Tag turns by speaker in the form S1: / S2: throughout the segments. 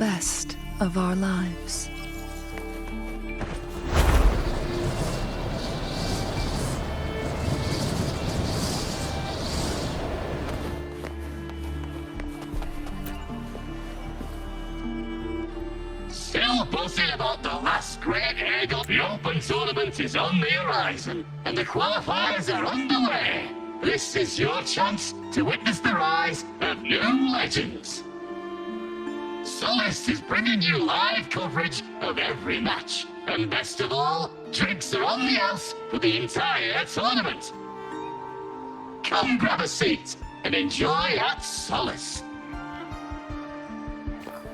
S1: best of our lives.
S2: Still buzzing about the last great egg of the Open Tournament is on the horizon, and the qualifiers are underway. This is your chance to witness the rise of new legends. Solace is bringing you live coverage of every match, and best of all, drinks are on the house for the entire tournament. Come grab a seat and enjoy at Solace.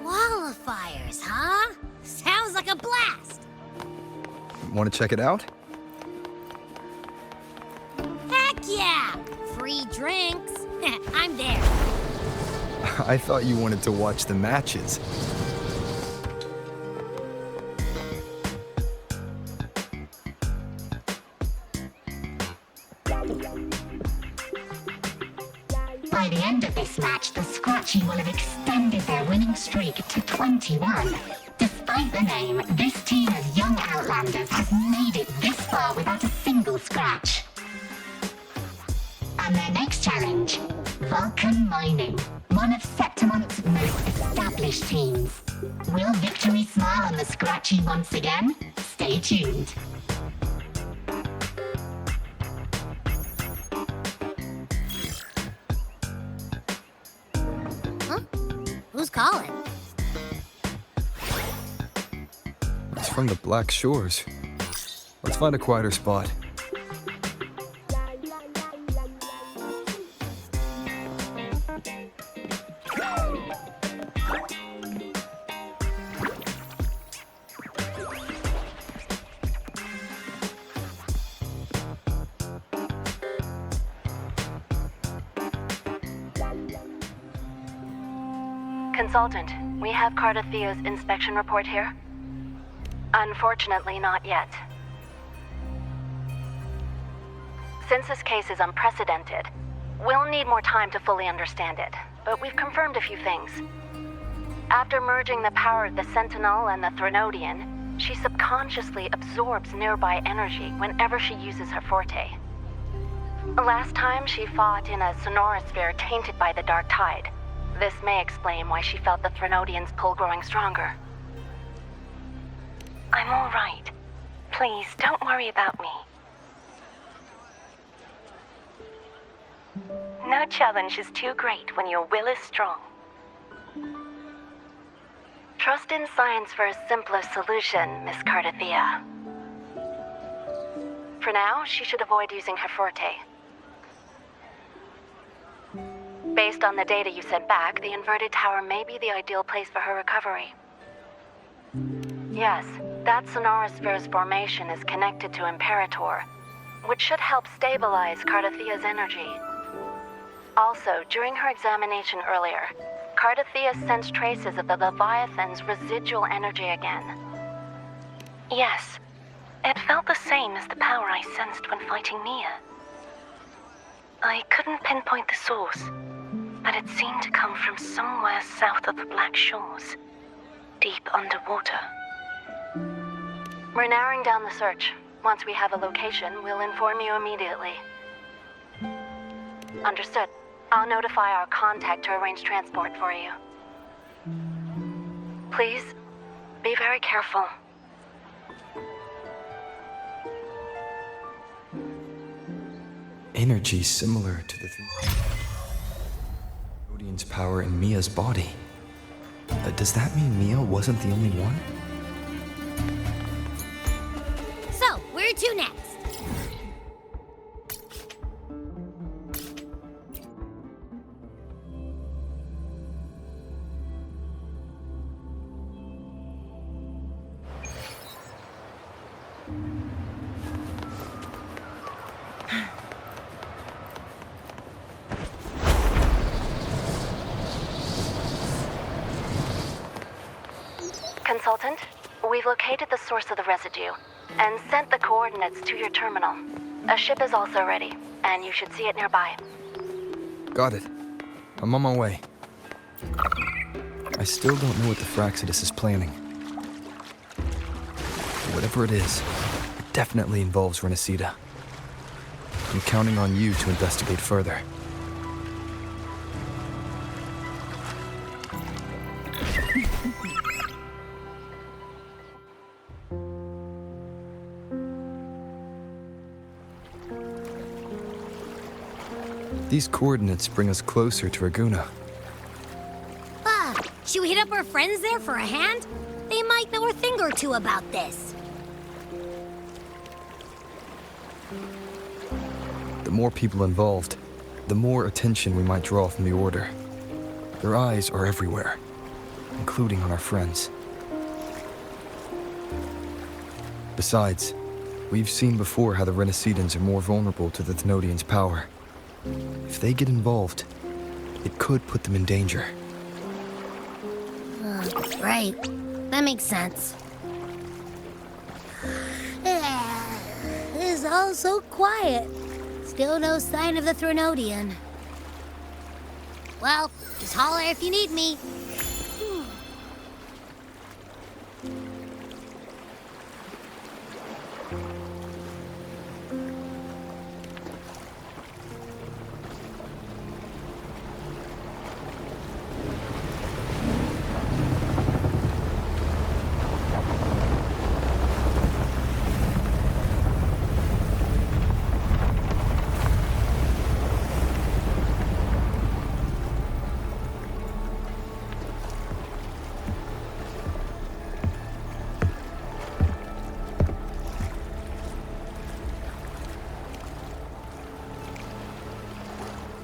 S3: Qualifiers, huh? Sounds like a blast!
S4: Want to check it out?
S3: Heck yeah! Free drinks. I'm there.
S4: I thought you wanted to watch the matches.
S5: By the end of this match, the Scratchy will have extended their winning streak to 21. Despite the name, this team of young Outlanders has made it this far without a single scratch. And their next challenge, Vulcan Mining, one of Septimont's most established teams. Will victory smile on the Scratchy once again? Stay tuned.
S3: Huh? Who's calling?
S4: It's from the Black Shores. Let's find a quieter spot.
S6: Consultant, we have Cardathea's inspection report here. Unfortunately, not yet. Since this case is unprecedented, we'll need more time to fully understand it, but we've confirmed a few things. After merging the power of the Sentinel and the Threnodian, she subconsciously absorbs nearby energy whenever she uses her forte. Last time she fought in a sonorosphere tainted by the Dark Tide. This may explain why she felt the Threnodian's pull growing stronger. I'm all right. Please, don't worry about me. No challenge is too great when your will is strong. Trust in science for a simpler solution, Miss Cardathea. For now, she should avoid using her forte. Based on the data you sent back, the inverted tower may be the ideal place for her recovery. Yes, that sonorosphere's formation is connected to Imperator, which should help stabilize Cardathea's energy. Also, during her examination earlier, Cardathea sensed traces of the Leviathan's residual energy again. Yes, it felt the same as the power I sensed when fighting Mia. I couldn't pinpoint the source, but it seemed to come from somewhere south of the Black Shores, deep underwater. We're narrowing down the search. Once we have a location, we'll inform you immediately. Understood. I'll notify our contact to arrange transport for you. Please, be very careful.
S4: Energy similar to the Odin's power in Mia's body. Does that mean Mia wasn't the only one?
S3: So, where to next?
S6: Consultant, we've located the source of the residue and sent the coordinates to your terminal. A ship is also ready, and you should see it nearby.
S4: Got it. I'm on my way. I still don't know what the Fraxidus is planning. Whatever it is, it definitely involves Renacida. I'm counting on you to investigate further. These coordinates bring us closer to Raguna.
S3: Should we hit up our friends there for a hand? They might know a thing or two about this.
S4: The more people involved, the more attention we might draw from the Order. Their eyes are everywhere, including on our friends. Besides, we've seen before how the Renacidans are more vulnerable to the Thenodians' power. If they get involved, it could put them in danger.
S3: Right. That makes sense. It's all so quiet. Still no sign of the Thenodian. Well, just holler if you need me.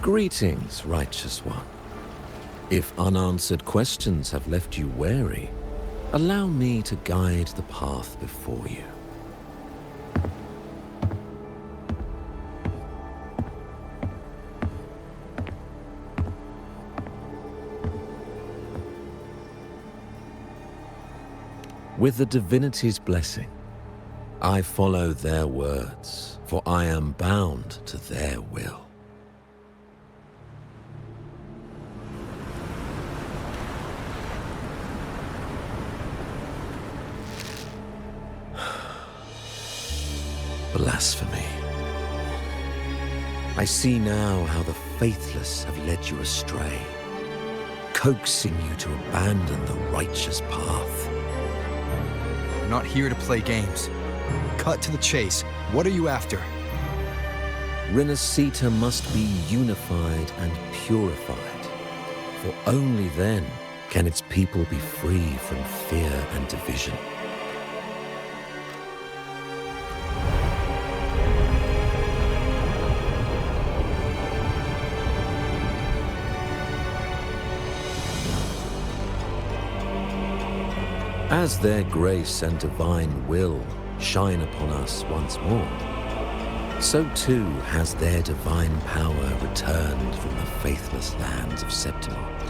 S7: Greetings, Righteous One. If unanswered questions have left you wary, allow me to guide the path before you. With the divinity's blessing, I follow their words, for I am bound to their will. Blasphemy. I see now how the faithless have led you astray, coaxing you to abandon the righteous path.
S4: We're not here to play games. Cut to the chase. What are you after?
S7: Renacita must be unified and purified, for only then can its people be free from fear and division. As their grace and divine will shine upon us once more, so too has their divine power returned from the faithless lands of Septimont.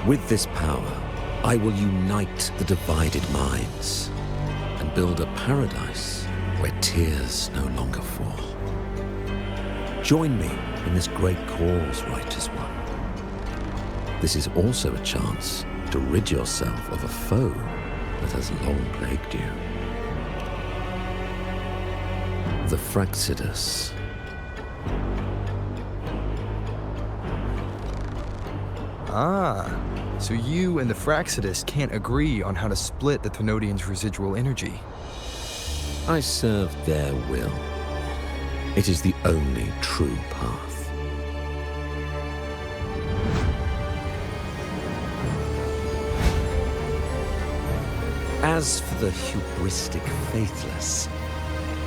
S7: With this power, I will unite the divided minds and build a paradise where tears no longer fall. Join me in this great cause, Righteous One. This is also a chance to rid yourself of a foe that has long plagued you. The Fraxidus.
S4: Ah, so you and the Fraxidus can't agree on how to split the Thenodians' residual energy.
S7: I serve their will. It is the only true path. As for the hubristic faithless,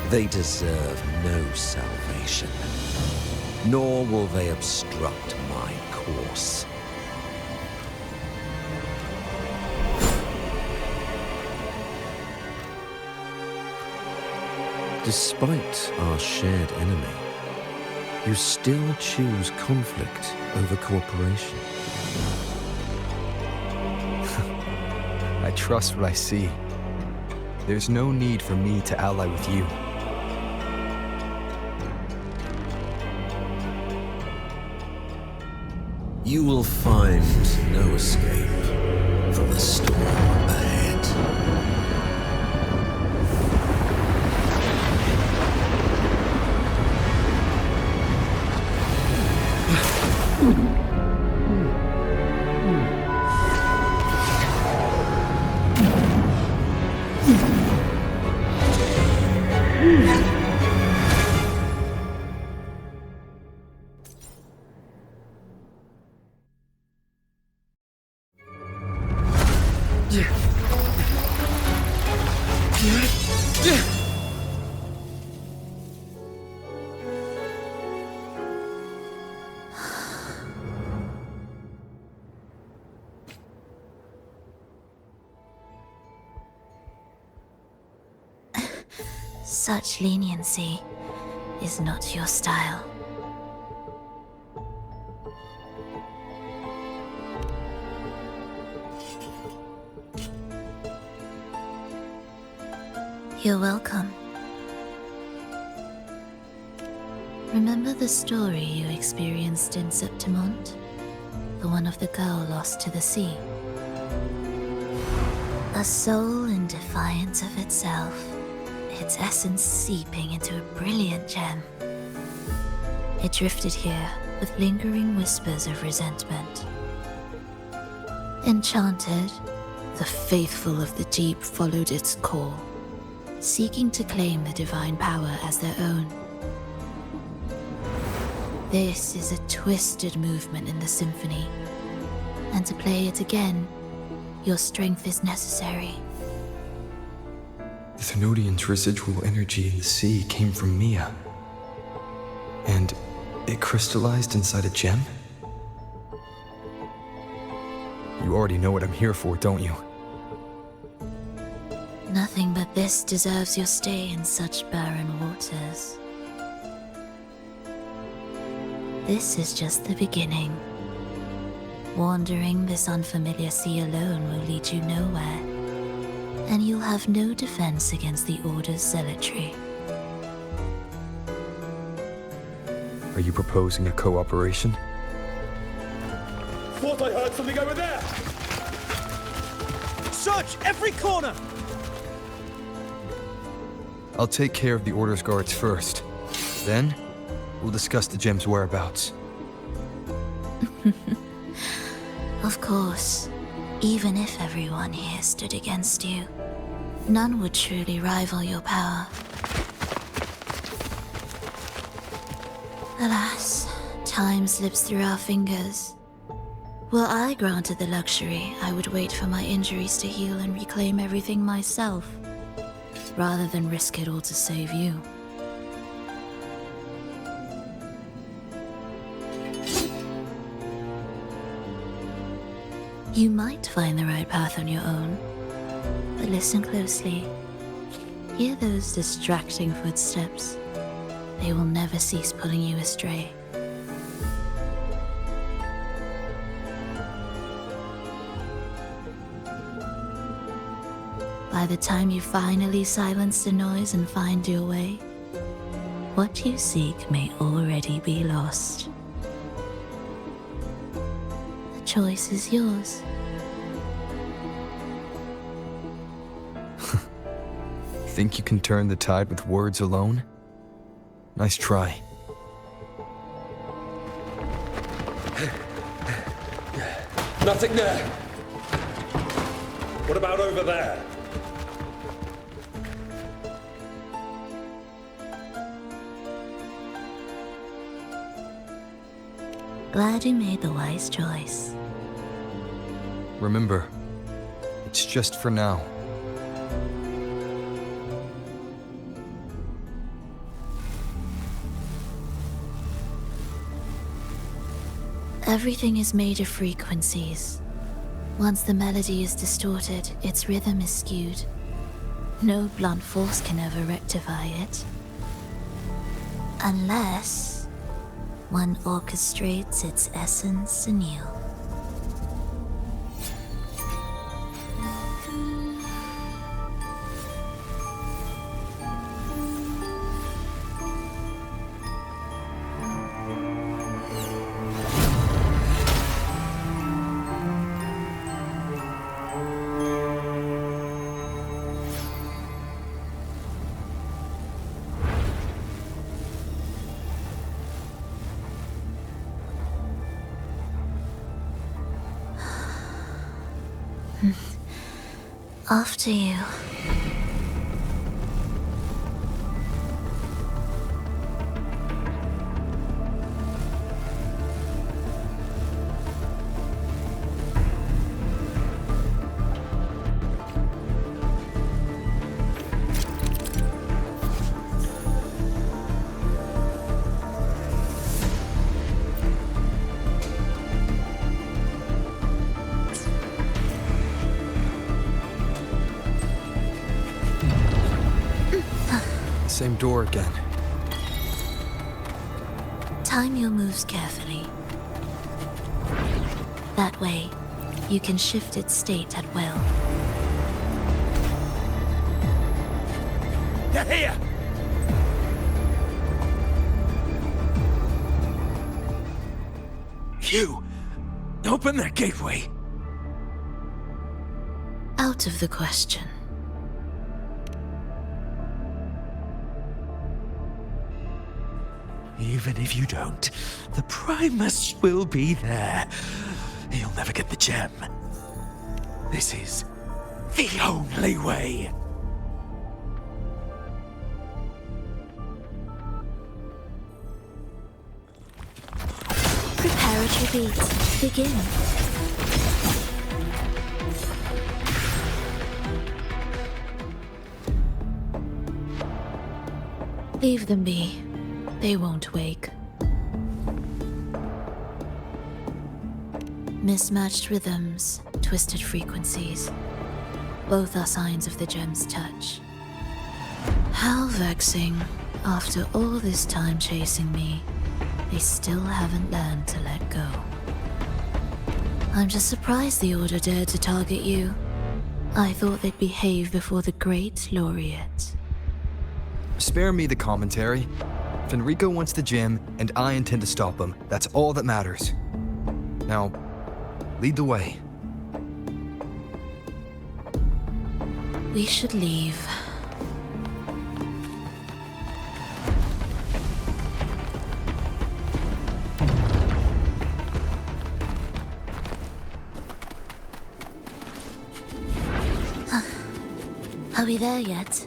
S7: they deserve no salvation, nor will they obstruct my course. Despite our shared enemy, you still choose conflict over cooperation.
S4: I trust what I see. There's no need for me to ally with you.
S7: You will find no escape from the storm ahead.
S1: Such leniency is not your style. You're welcome. Remember the story you experienced in Septimont? The one of the girl lost to the sea? A soul in defiance of itself, its essence seeping into a brilliant gem. It drifted here with lingering whispers of resentment. Enchanted, the faithful of the deep followed its call, seeking to claim the divine power as their own. This is a twisted movement in the symphony, and to play it again, your strength is necessary.
S4: The Thenodian's residual energy in the sea came from Mia. And it crystallized inside a gem? You already know what I'm here for, don't you?
S1: Nothing but this deserves your stay in such barren waters. This is just the beginning. Wandering this unfamiliar sea alone will lead you nowhere, and you'll have no defense against the Order's zealotry.
S4: Are you proposing a cooperation?
S8: Thought I heard something over there! Search every corner!
S4: I'll take care of the Order's guards first. Then, we'll discuss the gem's whereabouts.
S1: Of course, even if everyone here stood against you, none would truly rival your power. Alas, time slips through our fingers. Were I granted the luxury, I would wait for my injuries to heal and reclaim everything myself, rather than risk it all to save you. You might find the right path on your own, but listen closely. Hear those distracting footsteps. They will never cease pulling you astray. By the time you finally silence the noise and find your way, what you seek may already be lost. The choice is yours.
S4: Think you can turn the tide with words alone? Nice try.
S8: Nothing there! What about over there?
S1: Glad you made the wise choice.
S4: Remember, it's just for now.
S1: Everything is made of frequencies. Once the melody is distorted, its rhythm is skewed. No blunt force can ever rectify it. Unless one orchestrates its essence anew. After you.
S4: Same door again.
S1: Time your moves carefully. That way, you can shift its state at will.
S8: They're here! You! Open that gateway!
S1: Out of the question.
S8: Even if you don't, the Primus will be there. You'll never get the gem. This is the only way.
S1: Preparatory beat. Begin. Leave them be. They won't wake. Mismatched rhythms, twisted frequencies. Both are signs of the gem's touch. How vexing. After all this time chasing me, they still haven't learned to let go. I'm just surprised the Order dared to target you. I thought they'd behave before the great laureate.
S4: Spare me the commentary. Fenrico wants the gem, and I intend to stop him. That's all that matters. Now, lead the way.
S1: We should leave. Are we there yet?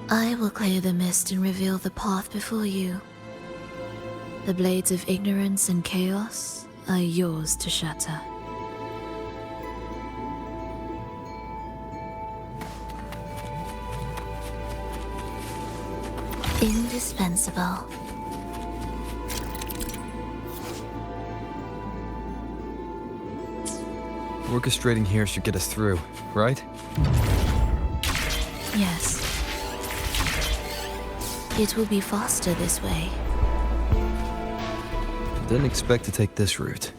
S1: I will clear the mist and reveal the path before you. The blades of ignorance and chaos are yours to shatter. Indispensable.
S4: Orchestrating here should get us through, right?
S1: Yes. It will be faster this way.
S4: Didn't expect to take this route.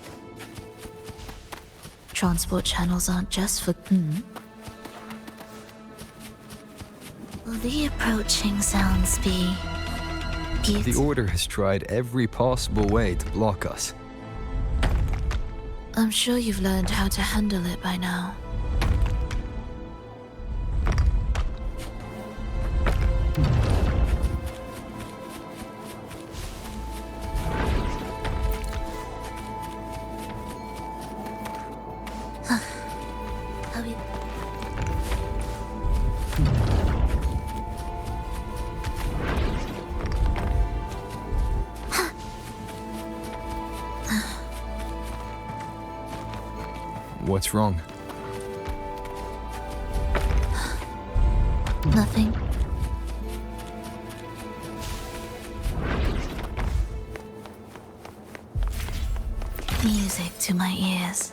S1: Transport channels aren't just for... Will the approaching sounds be...
S4: The Order has tried every possible way to block us.
S1: I'm sure you've learned how to handle it by now.
S4: What's wrong?
S1: Nothing. Music to my ears.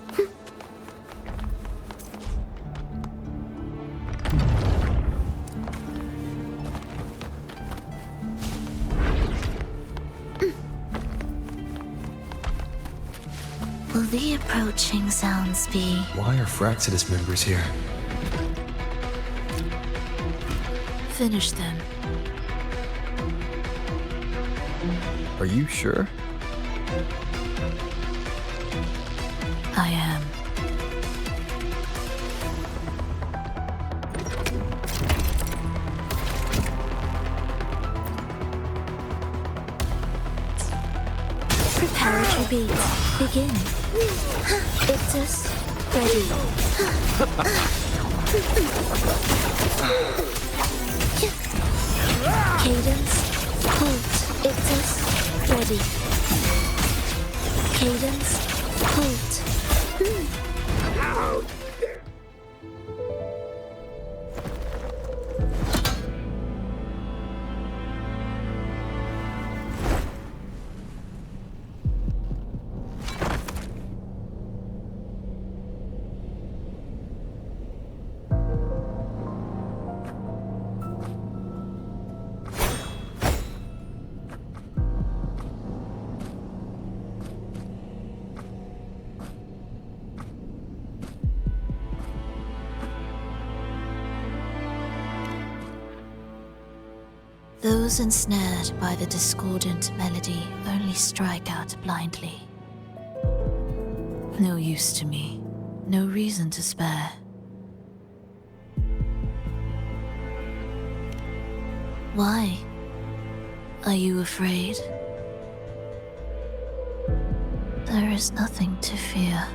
S1: Will the approaching sounds be...
S4: Why are Fraxidus members here?
S1: Finish them.
S4: Are you sure?
S1: I am. Preparatory beat. Begin. It's Ictus, ready. Cadence, halt. Ictus, ready. Cadence, halt. Those ensnared by the discordant melody only strike out blindly. No use to me, no reason to spare. Why? Are you afraid? There is nothing to fear.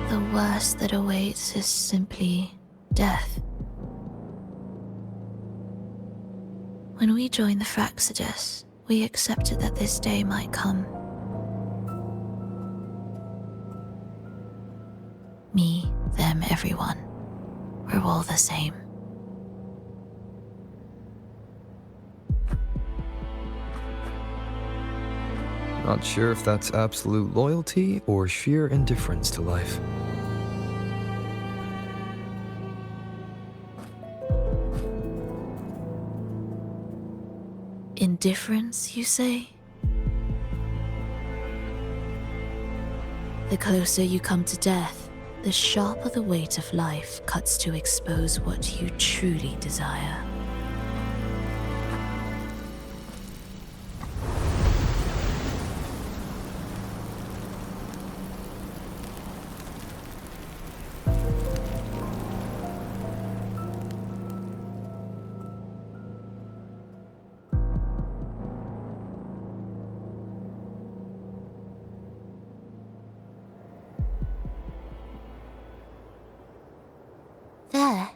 S1: The worst that awaits is simply death. When we joined the Fraxidus, we accepted that this day might come. Me, them, everyone. We're all the same.
S4: Not sure if that's absolute loyalty or sheer indifference to life.
S1: Indifference, you say? The closer you come to death, the sharper the weight of life cuts to expose what you truly desire. There.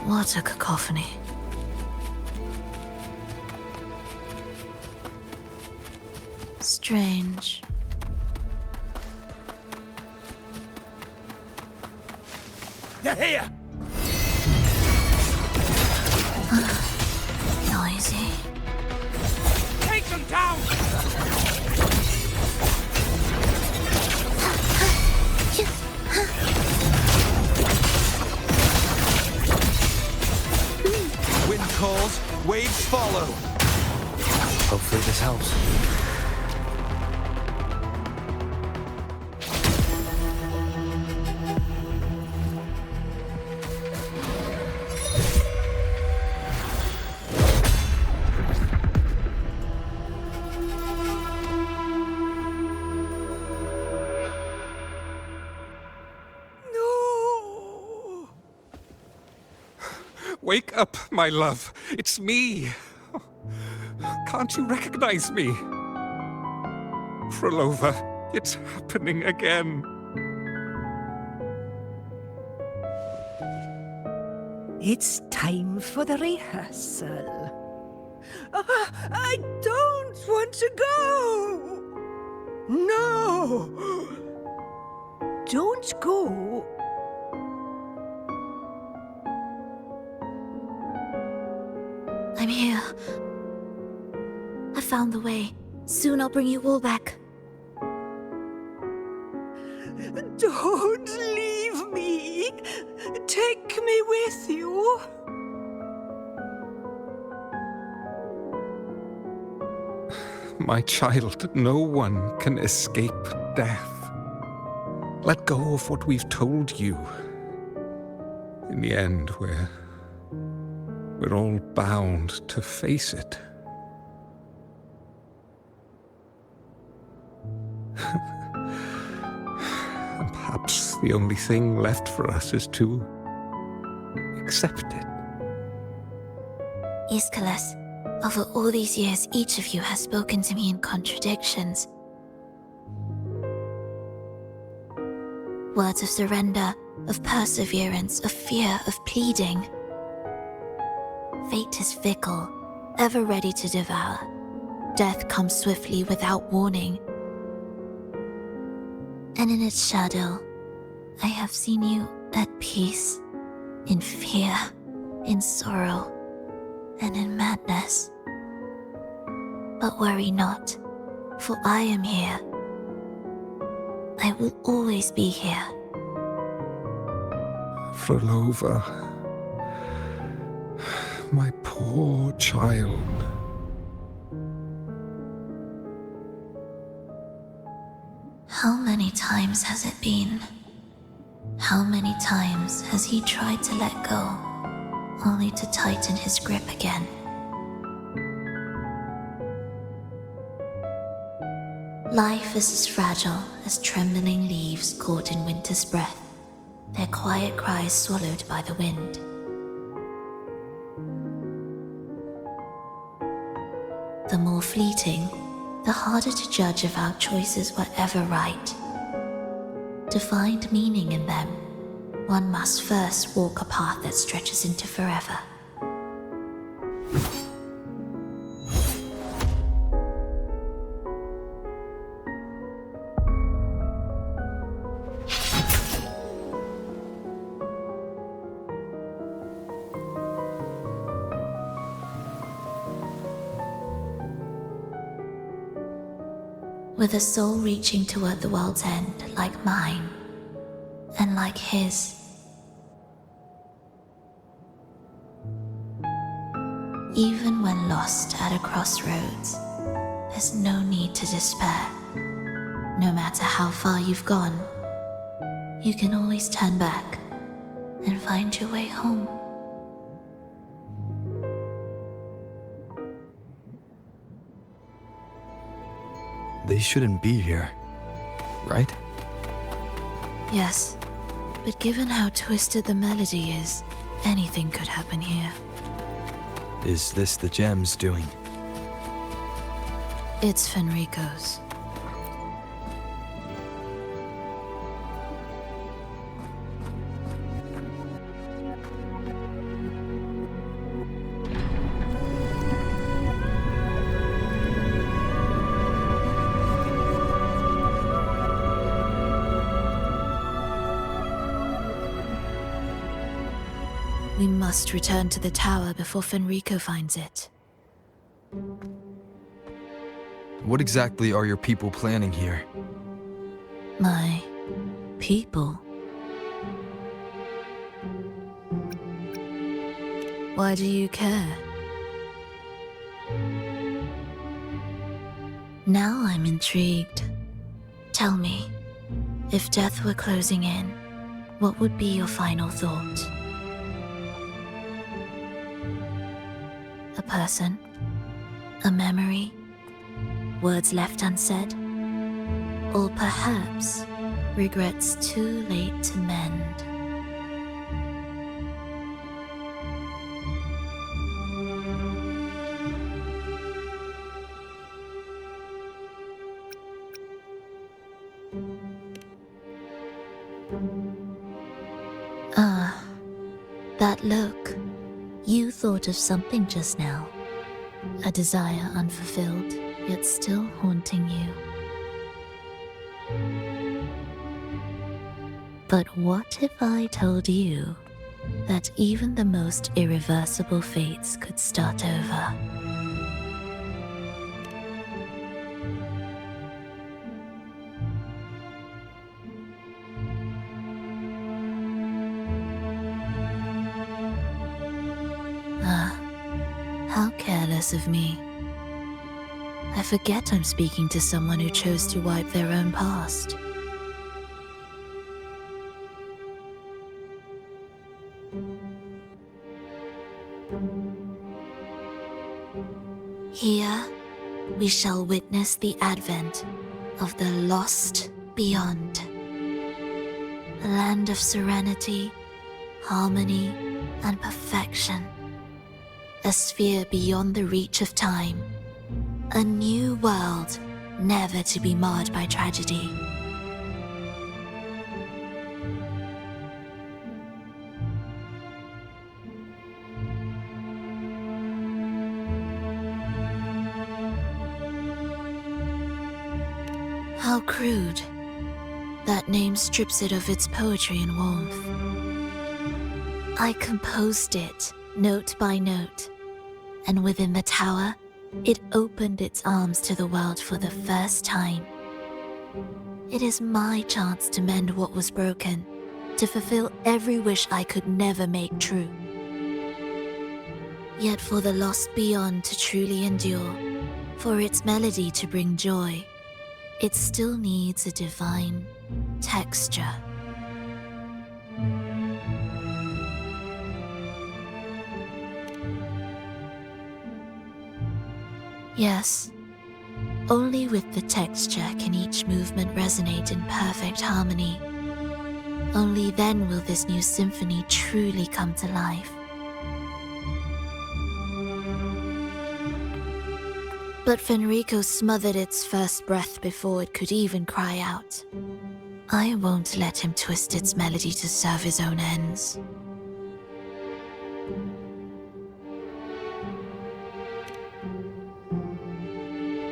S1: What a cacophony. Strange.
S8: They're here!
S1: Noisy.
S8: Take them down! Wind calls, waves follow.
S4: Hopefully this helps.
S9: Wake up, my love. It's me. Can't you recognize me? Frolova, it's happening again.
S10: It's time for the rehearsal. I don't want to go! No! Don't go!
S1: I'm here. I found the way. Soon I'll bring you all back.
S10: Don't leave me! Take me with you!
S9: My child, no one can escape death. Let go of what we've told you. In the end, we're all bound to face it. And perhaps the only thing left for us is to accept it.
S1: Ischalus, over all these years, each of you has spoken to me in contradictions. Words of surrender, of perseverance, of fear, of pleading. Fate is fickle, ever ready to devour. Death comes swiftly without warning. And in its shadow, I have seen you at peace, in fear, in sorrow, and in madness. But worry not, for I am here. I will always be here.
S9: Volova, my poor child.
S1: How many times has it been? How many times has he tried to let go, only to tighten his grip again? Life is as fragile as trembling leaves caught in winter's breath, their quiet cries swallowed by the wind. The more fleeting, the harder to judge if our choices were ever right. To find meaning in them, one must first walk a path that stretches into forever. With a soul reaching toward the world's end like mine, and like his. Even when lost at a crossroads, there's no need to despair. No matter how far you've gone, you can always turn back and find your way home.
S4: They shouldn't be here, right?
S1: Yes, but given how twisted the melody is, anything could happen here.
S4: Is this the gem's doing?
S1: It's Fenrico's. We must return to the tower before Fenrico finds it.
S4: What exactly are your people planning here?
S1: My people? Why do you care? Now I'm intrigued. Tell me, if death were closing in, what would be your final thought? A person? A memory? Words left unsaid? Or perhaps regrets too late to mend? Ah, that look. You thought of something just now. A desire unfulfilled, yet still haunting you. But what if I told you that even the most irreversible fates could start over? How careless of me. I forget I'm speaking to someone who chose to wipe their own past. Here, we shall witness the advent of the lost beyond. A land of serenity, harmony, and perfection. A sphere beyond the reach of time. A new world, never to be marred by tragedy. How crude. That name strips it of its poetry and warmth. I composed it, note by note, and within the tower, it opened its arms to the world for the first time. It is my chance to mend what was broken, to fulfill every wish I could never make true. Yet for the lost beyond to truly endure, for its melody to bring joy, it still needs a divine texture. Yes, only with the texture can each movement resonate in perfect harmony. Only then will this new symphony truly come to life. But Fenrico smothered its first breath before it could even cry out. I won't let him twist its melody to serve his own ends.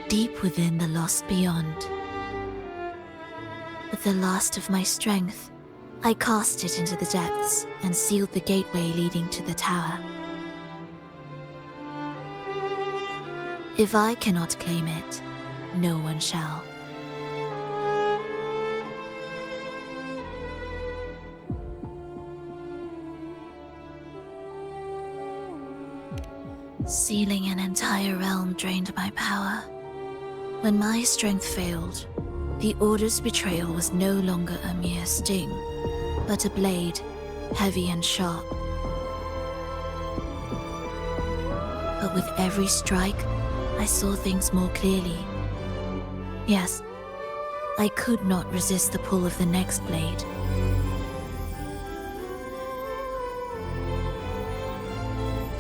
S1: Deep within the lost beyond, with the last of my strength, I cast it into the depths and sealed the gateway leading to the tower. If I cannot claim it, no one shall. Sealing an entire realm drained my power. When my strength failed, the Order's betrayal was no longer a mere sting, but a blade, heavy and sharp. But with every strike, I saw things more clearly. Yes, I could not resist the pull of the next blade.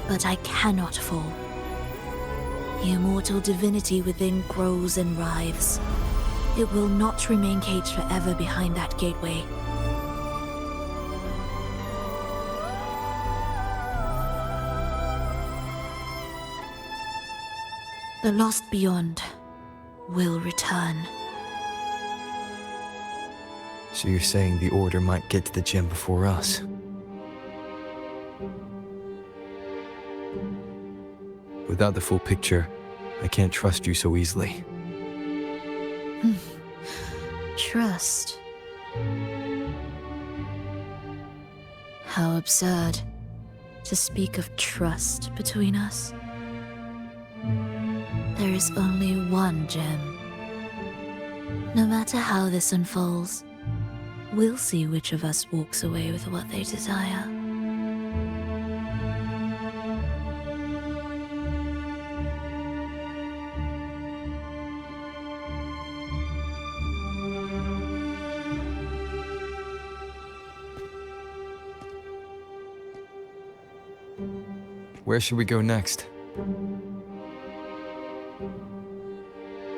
S1: But I cannot fall. The immortal divinity within grows and writhes. It will not remain caged forever behind that gateway. The lost beyond will return.
S4: So you're saying the Order might get to the gem before us? Without the full picture, I can't trust you so easily.
S1: Trust. How absurd to speak of trust between us. There is only one gem. No matter how this unfolds, we'll see which of us walks away with what they desire.
S4: Where should we go next?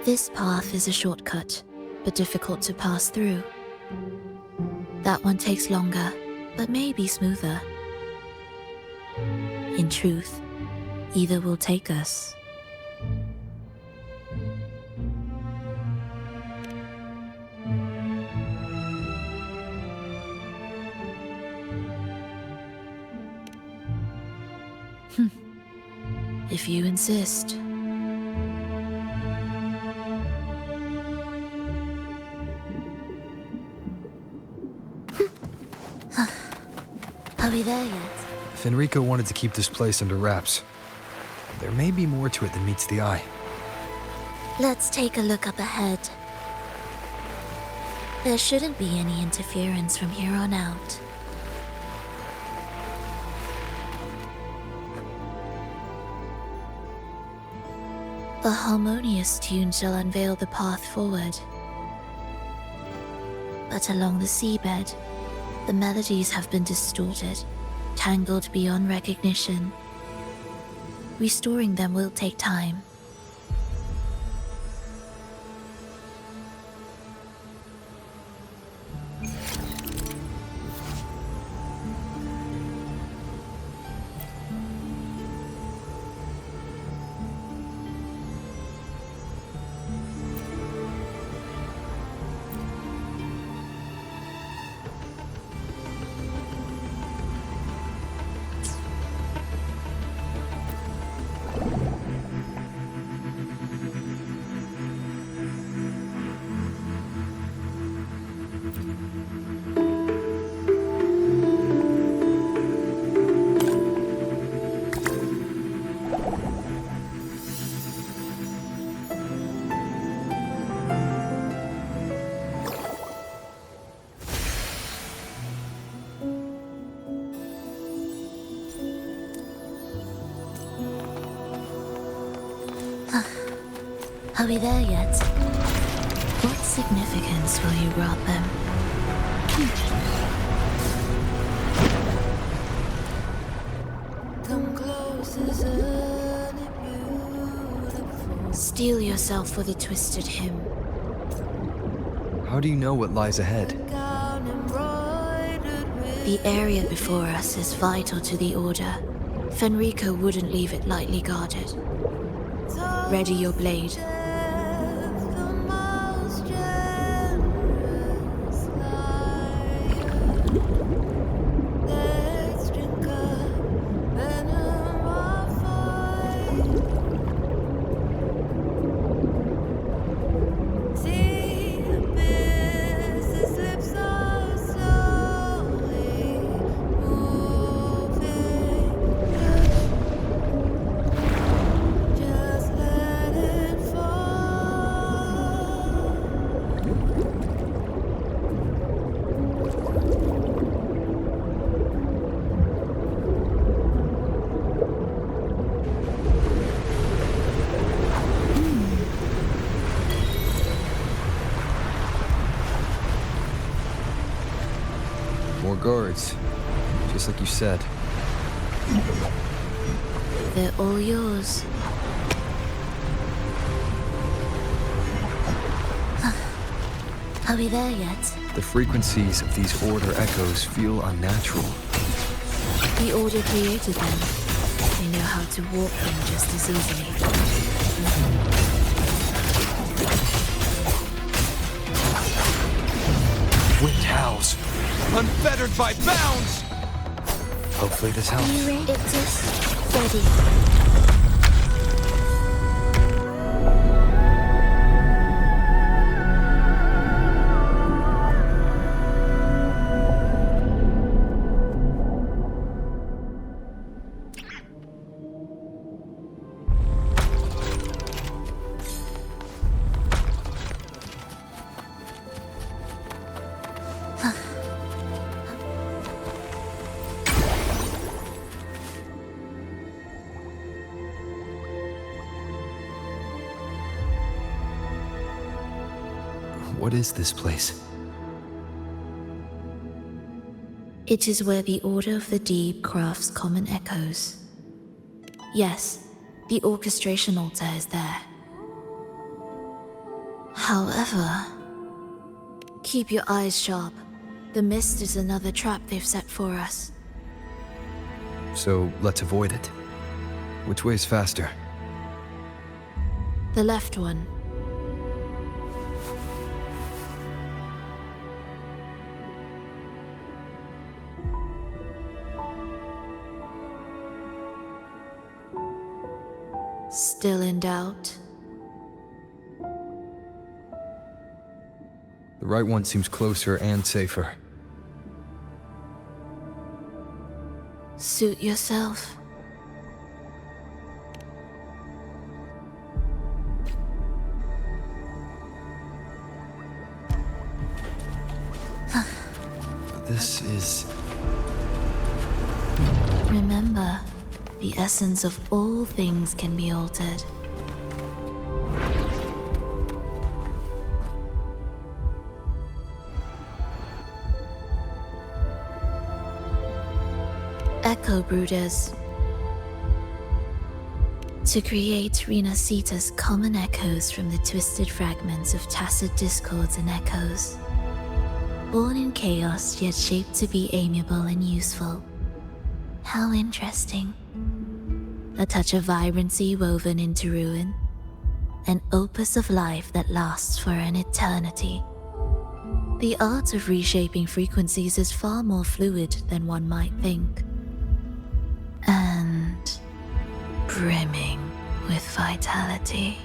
S1: This path is a shortcut, but difficult to pass through. That one takes longer, but may be smoother. In truth, either will take us. If you insist. Are we there yet?
S4: Fenrico wanted to keep this place under wraps. There may be more to it than meets the eye.
S1: Let's take a look up ahead. There shouldn't be any interference from here on out. A harmonious tune shall unveil the path forward. But along the seabed, the melodies have been distorted, tangled beyond recognition. Restoring them will take time. Are we there yet? What significance will you grant them? Come close, isn't it beautiful? Steel yourself for the twisted hymn.
S4: How do you know what lies ahead?
S1: The area before us is vital to the Order. Fenrico wouldn't leave it lightly guarded. Ready your blade.
S4: More guards, just like you said.
S1: They're all yours. Are we there yet?
S4: The frequencies of these Order echoes feel unnatural.
S1: The Order created them. They know how to warp them just as easily.
S8: Wind howls, unfettered by bounds!
S4: Hopefully this helps.
S1: You ready? It is ready.
S4: What is this place?
S1: It is where the Order of the Deep crafts common echoes. Yes, the orchestration altar is there. However, keep your eyes sharp. The mist is another trap they've set for us.
S4: So let's avoid it. Which way is faster?
S1: The left one. Still in doubt?
S4: The right one seems closer and safer.
S1: Suit yourself.
S4: This is...
S1: Remember, the essence of all things can be altered. echo brooders. To create Renacita's common echoes from the twisted fragments of tacit discords and echoes. Born in chaos, yet shaped to be amiable and useful. How interesting. A touch of vibrancy woven into ruin. An opus of life that lasts for an eternity. The art of reshaping frequencies is far more fluid than one might think. And brimming with vitality.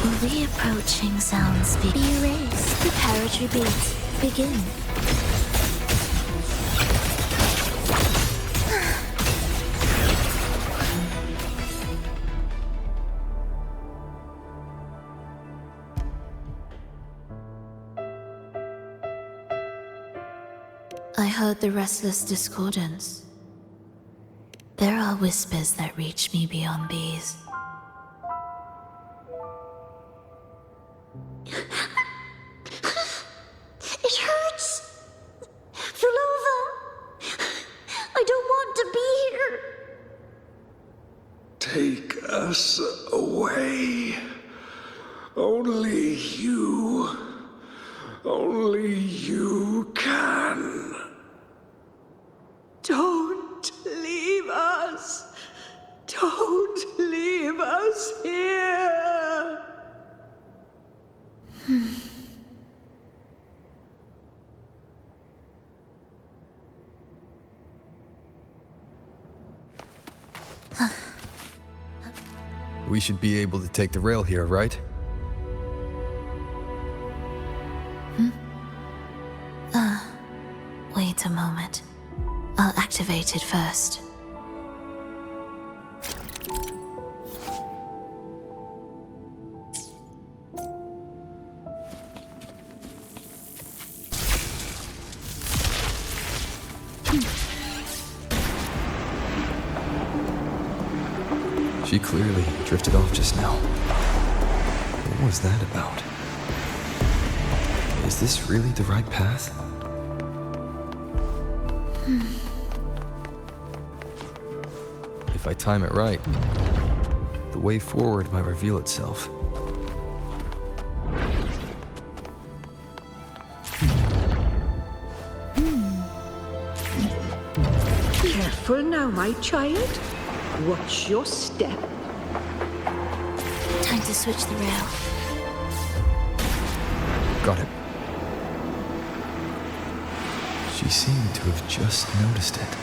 S1: Will the approaching sounds be erased? Preparatory beats begin. I heard the restless discordance. There are whispers that reach me beyond these.
S11: It hurts! Fulova! I don't want to be here!
S9: Take us away. Only you can.
S10: Don't leave us! Don't leave us here!
S4: We should be able to take the rail here, right?
S1: Wait a moment. I'll activate it first.
S4: She clearly drifted off just now. What was that about? Is this really the right path? If I time it right, the way forward might reveal itself.
S10: Careful now, my child. Watch your step.
S1: Time to switch the rail.
S4: Got it. She seemed to have just noticed it.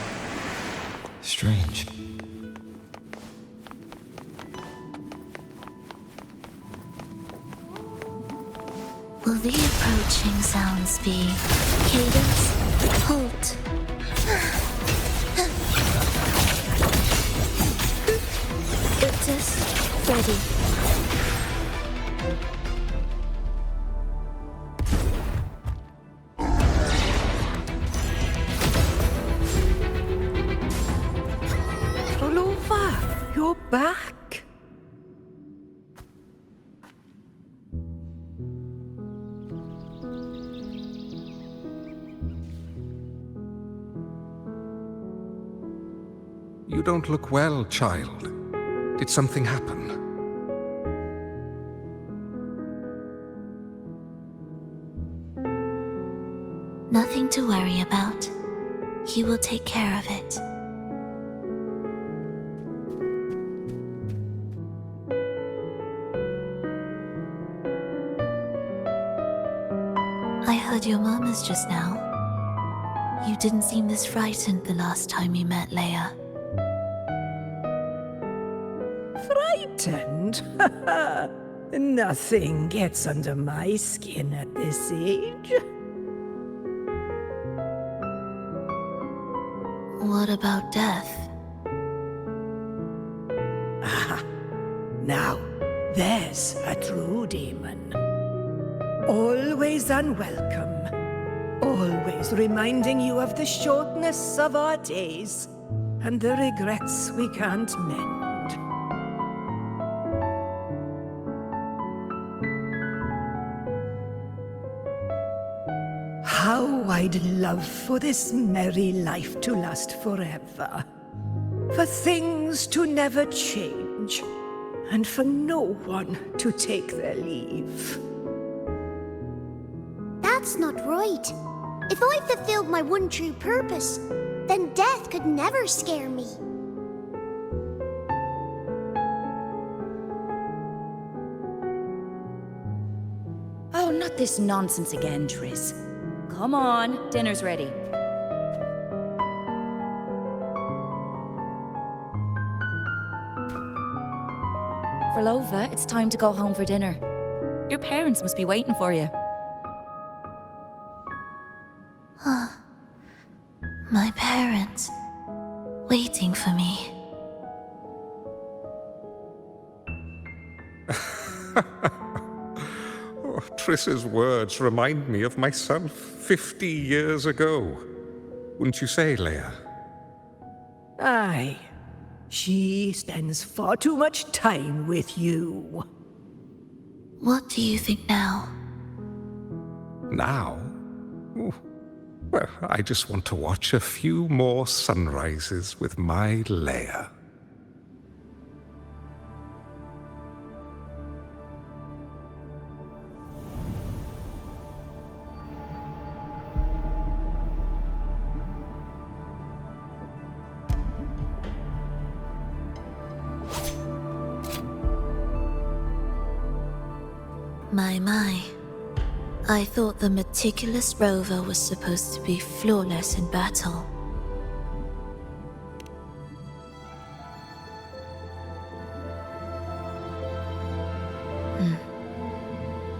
S4: Strange.
S1: Will the approaching sounds be cadence? Halt. Ictus, ready.
S10: Fulova, you're back.
S9: You don't look well, child. Did something happen?
S1: Nothing to worry about. He will take care of it. I heard your murmurs just now. You didn't seem this frightened the last time we met, Leia.
S10: Frightened? Nothing gets under my skin at this age.
S1: What about death?
S10: Ah, now, there's a true demon. Always unwelcome. Always reminding you of the shortness of our days and the regrets we can't mend. How I'd love for this merry life to last forever. For things to never change, and for no one to take their leave.
S11: That's not right. If I fulfilled my one true purpose, then death could never scare me.
S12: Oh, not this nonsense again, Triss. Come on, dinner's ready. Frolova, it's time to go home for dinner. Your parents must be waiting for you.
S1: My parents, waiting for me.
S9: Oh, Triss's words remind me of myself 50 years ago. Wouldn't you say, Leia?
S10: Aye. She spends far too much time with you.
S1: What do you think now?
S9: Now? Ooh. Well, I just want to watch a few more sunrises with my Leia.
S1: My. I thought the meticulous rover was supposed to be flawless in battle.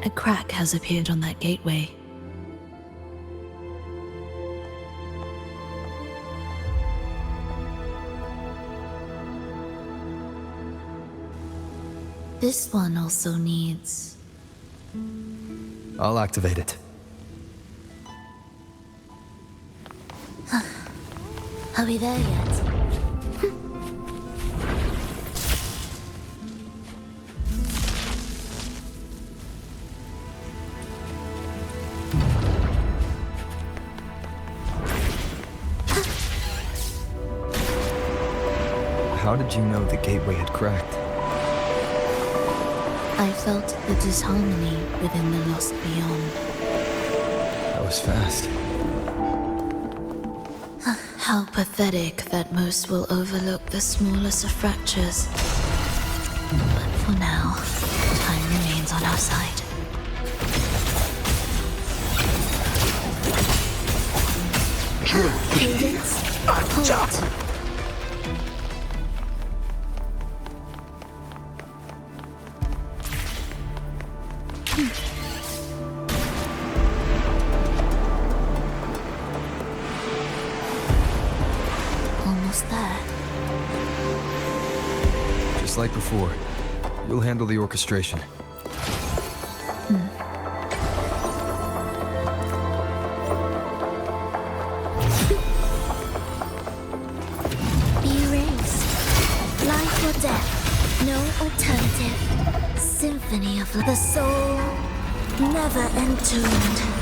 S1: A crack has appeared on that gateway. This one also needs...
S4: I'll activate it.
S1: Are we there yet?
S4: How did you know the gateway had cracked?
S1: I felt the disharmony within the lost beyond.
S4: That was fast.
S1: How pathetic that most will overlook the smallest of fractures. But for now, time remains on our side. Cadence, halt. Almost there.
S4: Just like before, you'll handle the orchestration.
S11: Be erased. Life or death, no alternative. Symphony of the soul, never entombed.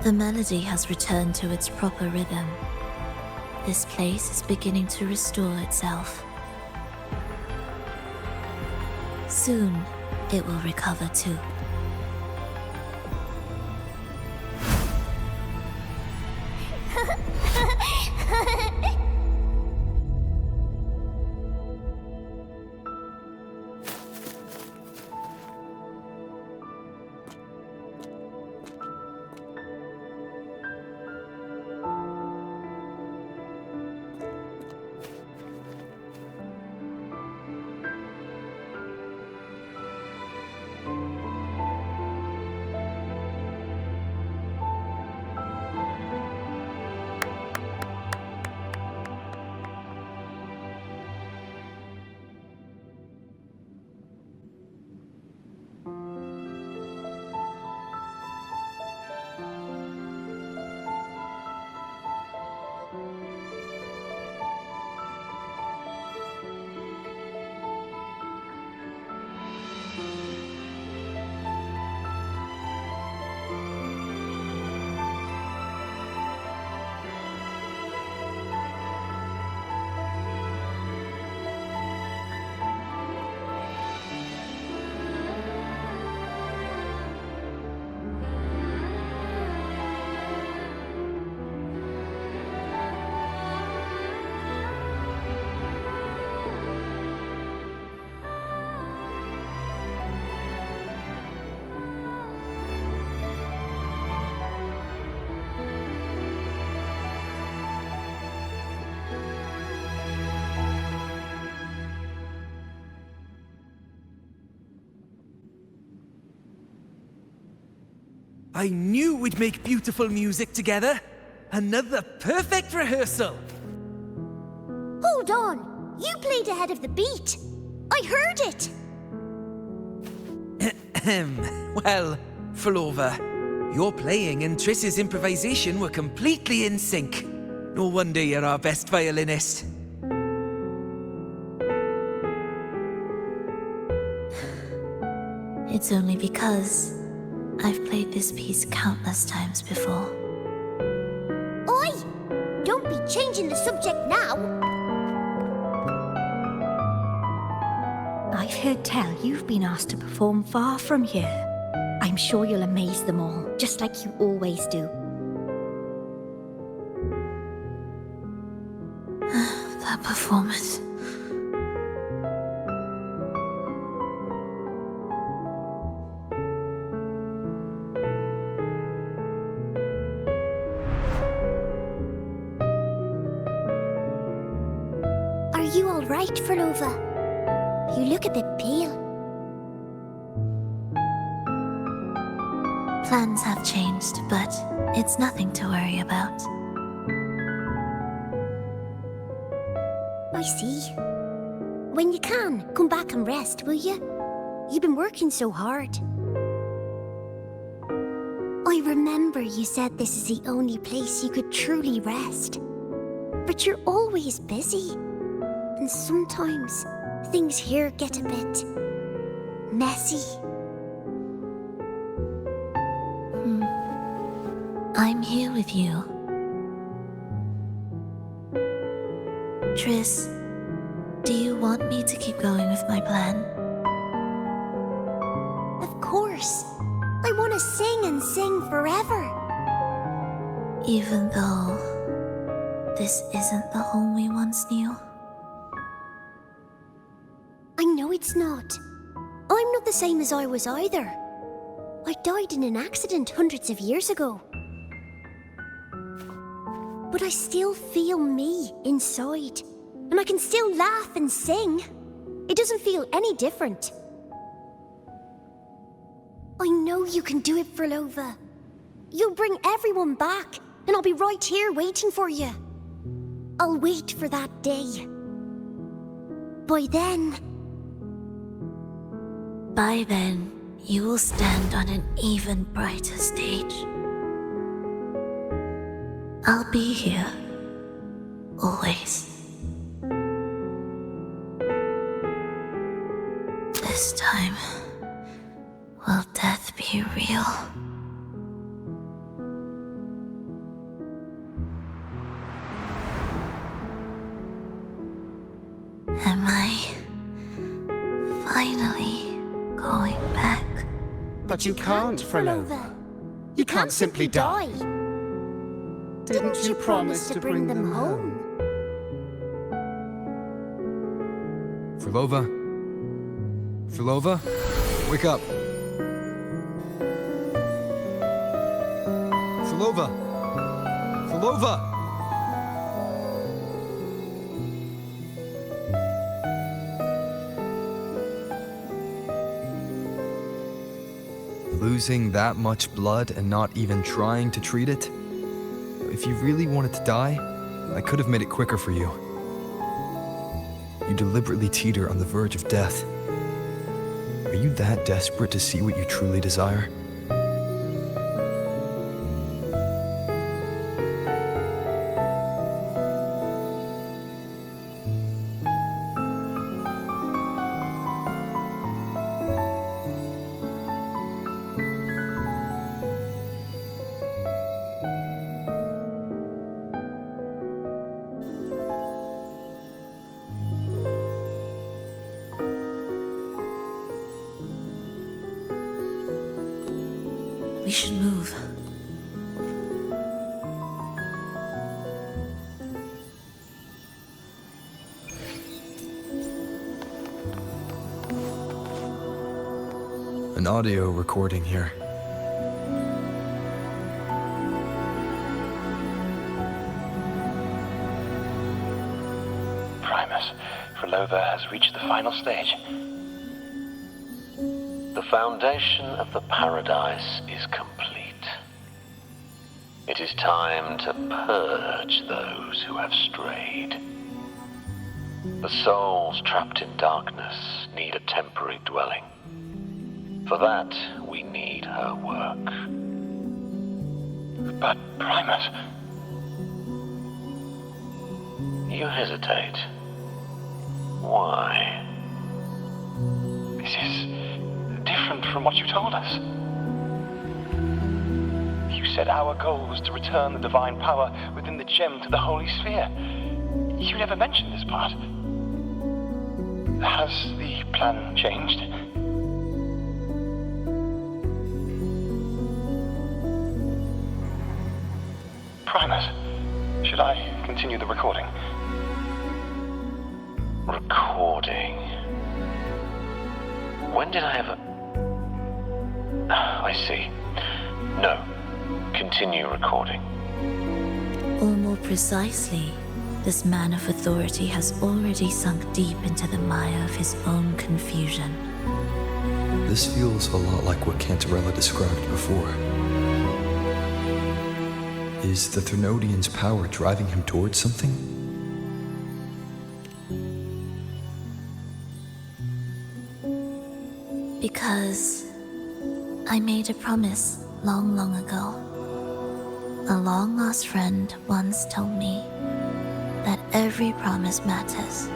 S1: The melody has returned to its proper rhythm. This place is beginning to restore itself. Soon, it will recover too.
S8: I knew we'd make beautiful music together. Another perfect rehearsal.
S11: Hold on! You played ahead of the beat! I heard it!
S8: Well, Flova, your playing and Triss's improvisation were completely in sync. No wonder you're our best violinist.
S1: It's only because I've played this piece countless times before.
S11: Oi! Don't be changing the subject now!
S13: I've heard tell you've been asked to perform far from here. I'm sure you'll amaze them all, just like you always do.
S1: That performance.
S11: Are you alright, Flova? You look a bit pale.
S1: Plans have changed, but it's nothing to worry about.
S11: I see. When you can, come back and rest, will you? You've been working so hard. I remember you said this is the only place you could truly rest. But you're always busy. And sometimes things here get a bit messy.
S1: I'm here with you. Triss, do you want me to keep going with my plan?
S11: Of course. I want to sing and sing forever.
S1: Even though this isn't the home we once knew?
S11: I know it's not. I'm not the same as I was either. I died in an accident hundreds of years ago. But I still feel me inside. And I can still laugh and sing. It doesn't feel any different. I know you can do it, Flova. You'll bring everyone back, and I'll be right here waiting for you. I'll wait for that day. By then, you will stand on an even brighter stage.
S1: I'll be here. Always. This time, will death be real? I finally going back?
S14: But you can't, Frolova. You can't simply die. Didn't you promise to bring them home?
S4: Frolova? Frolova? Wake up! Frolova! Frolova! Losing that much blood and not even trying to treat it? If you really wanted to die, I could have made it quicker for you. You deliberately teeter on the verge of death. Are you that desperate to see what you truly desire?
S1: We should move.
S4: An audio recording here.
S15: Primus, Frolova has reached the final stage.
S7: The foundation of the paradise is complete. It is time to purge those who have strayed. The souls trapped in darkness need a temporary dwelling. For that, we need her work.
S15: But, Primus...
S7: You hesitate. Why?
S15: This is different from what you told us. You said our goal was to return the divine power within the gem to the Holy Sphere. You never mentioned this part. Has the plan changed? Primus, should I continue the recording?
S7: Recording? When did I ever... I see. No. Continue recording.
S1: Or more precisely, this man of authority has already sunk deep into the mire of his own confusion.
S4: This feels a lot like what Cantarella described before. Is the Thermodian's power driving him towards something?
S1: Because I made a promise long, long ago. A long-lost friend once told me that every promise matters.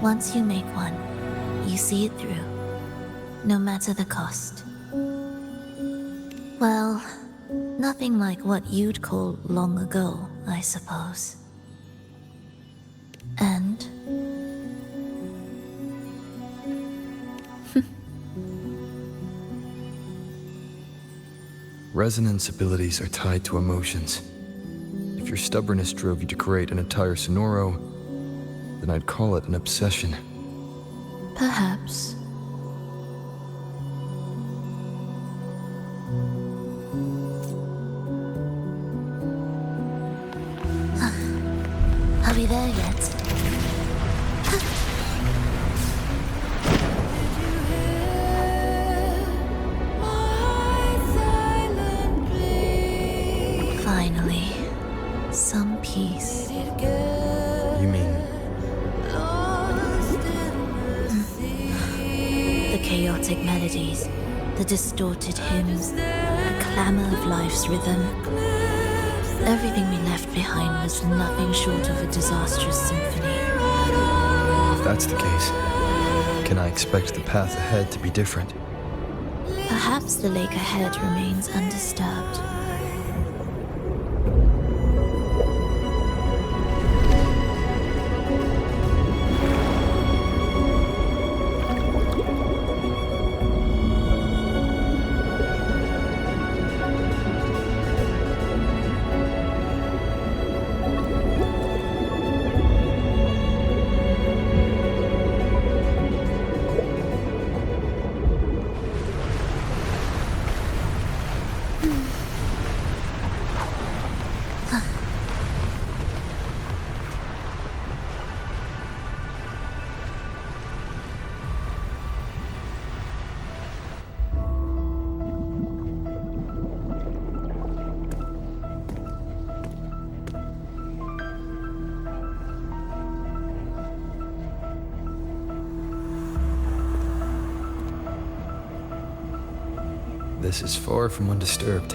S1: Once you make one, you see it through, no matter the cost. Well, nothing like what you'd call long ago, I suppose. And...
S4: Resonance abilities are tied to emotions. If your stubbornness drove you to create an entire Sonoro, then I'd call it an obsession.
S1: perhaps. Are we there yet? Finally, some peace.
S4: You mean...
S1: The chaotic melodies, the distorted hymns, the clamor of life's rhythm. Everything we left behind was nothing short of a disastrous symphony.
S4: If that's the case, can I expect the path ahead to be different?
S1: Perhaps the lake ahead remains undisturbed.
S4: This is far from undisturbed.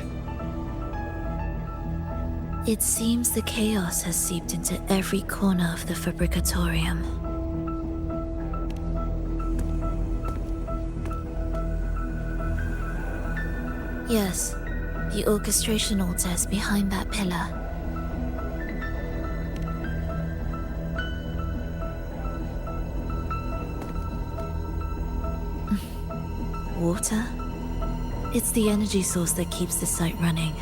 S1: It seems the chaos has seeped into every corner of the Fabricatorium. Yes, the orchestration altar is behind that pillar. Water? It's the energy source that keeps the site running.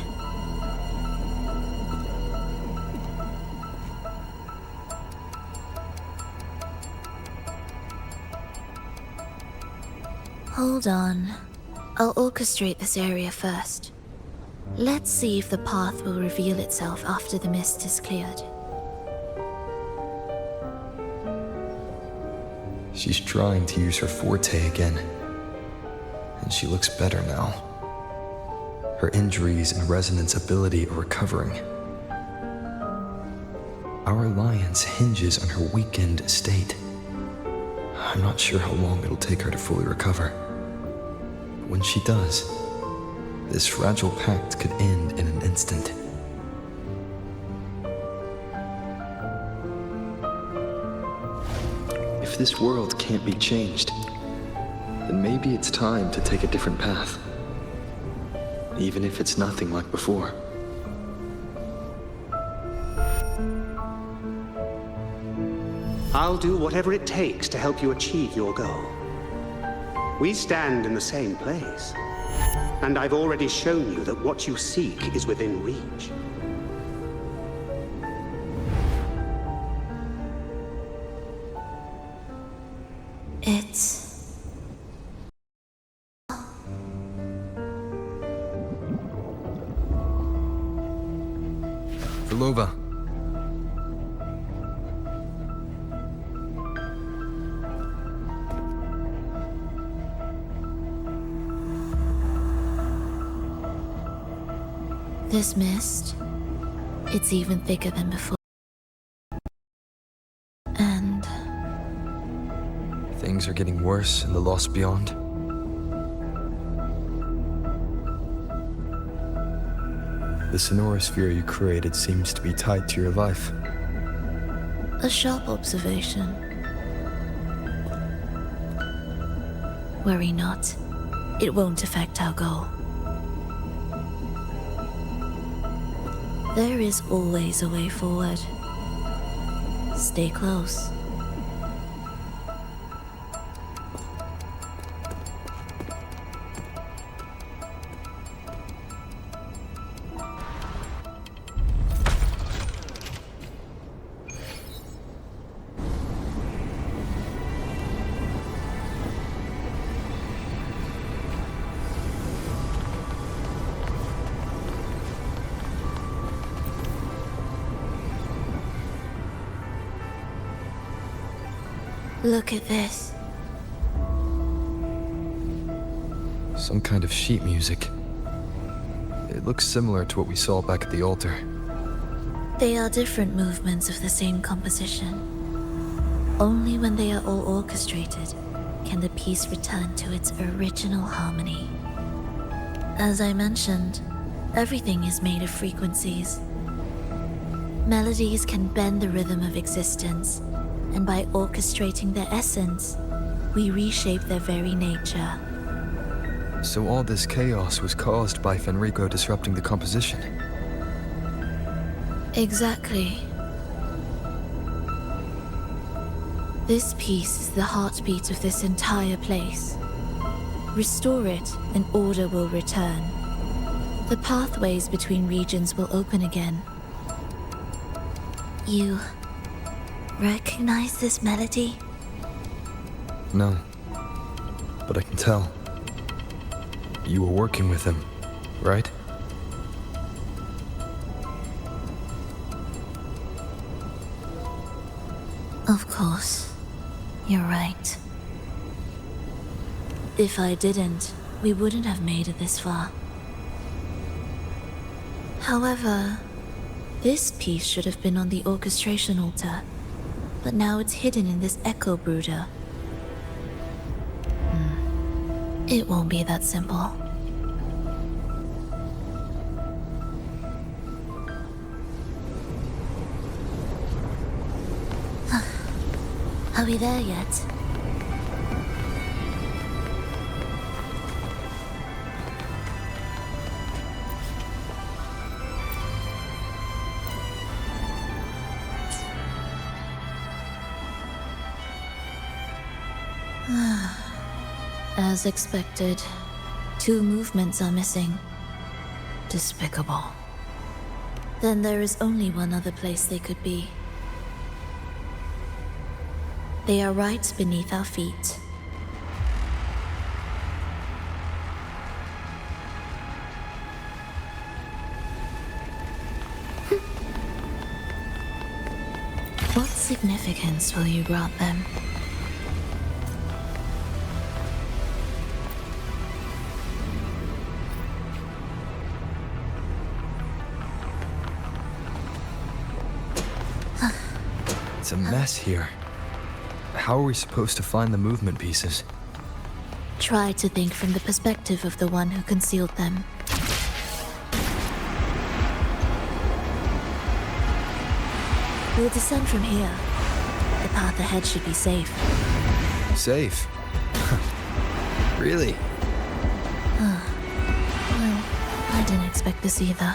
S1: Hold on. I'll orchestrate this area first. Let's see if the path will reveal itself after the mist is cleared.
S4: She's trying to use her forte again. And she looks better now. Her injuries and resonance ability are recovering. Our alliance hinges on her weakened state. I'm not sure how long it'll take her to fully recover. But when she does, this fragile pact could end in an instant. If this world can't be changed, then maybe it's time to take a different path. Even if it's nothing like before.
S16: I'll do whatever it takes to help you achieve your goal. We stand in the same place, and I've already shown you that what you seek is within reach.
S1: It's...
S4: Belova.
S1: This mist, it's even thicker than before. And...
S4: things are getting worse in the Lost Beyond. The sonorosphere you created seems to be tied to your life.
S1: a sharp observation. Worry not. It won't affect our goal. There is always a way forward. Stay close. Look at this.
S4: Some kind of sheet music. It looks similar to what we saw back at the altar.
S1: They are different movements of the same composition. Only when they are all orchestrated can the piece return to its original harmony. As I mentioned, everything is made of frequencies. Melodies can bend the rhythm of existence, and by orchestrating their essence, we reshape their very nature.
S4: So all this chaos was caused by Fenrico disrupting the composition?
S1: Exactly. This piece is the heartbeat of this entire place. Restore it, and order will return. The pathways between regions will open again. You recognize this melody?
S4: No. But I can tell. You were working with him, right?
S1: Of course. You're right. If I didn't, we wouldn't have made it this far. However, this piece should have been on the orchestration altar, but now it's hidden in this echo brooder. It won't be that simple. Are we there yet? As expected, 2 movements are missing. Despicable. Then there is only one other place they could be. They are right beneath our feet. What significance will you grant them?
S4: It's a mess here. How are we supposed to find the movement pieces?
S1: Try to think from the perspective of the one who concealed them. We'll descend from here. The path ahead should be safe.
S4: Safe? Really?
S1: Well, I didn't expect this either.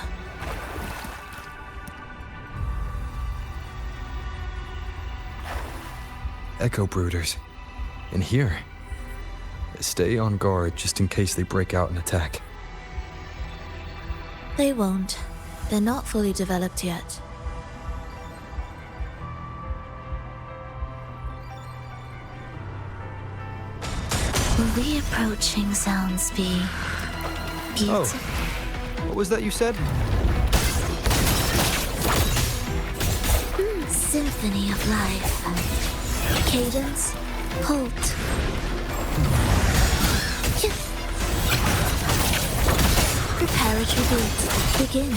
S4: Echo brooders. In here. Stay on guard just in case they break out and attack.
S1: They won't. They're not fully developed yet. Will the approaching sounds be...
S4: Oh, what was that you said?
S1: Symphony of life. Cadence, halt. Preparatory beat, begin.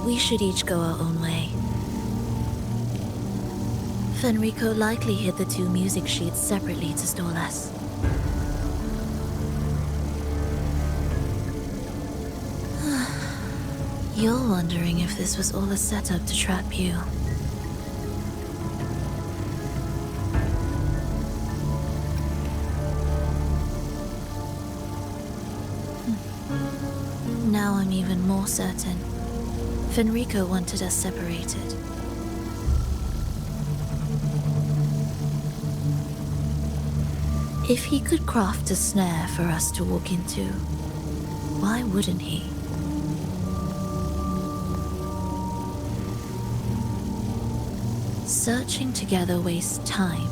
S1: We should each go our own way. Fenrico likely hid the 2 music sheets separately to stall us. You're wondering if this was all a setup to trap you. Now I'm even more certain. Fenrico wanted us separated. If he could craft a snare for us to walk into, why wouldn't he? Searching together wastes time,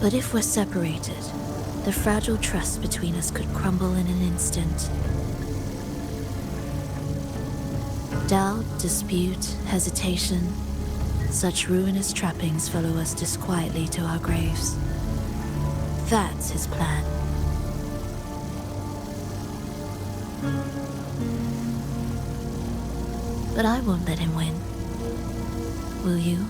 S1: but if we're separated, the fragile trust between us could crumble in an instant. Doubt, dispute, hesitation, such ruinous trappings follow us disquietly to our graves. That's his plan. But I won't let him win. Will you?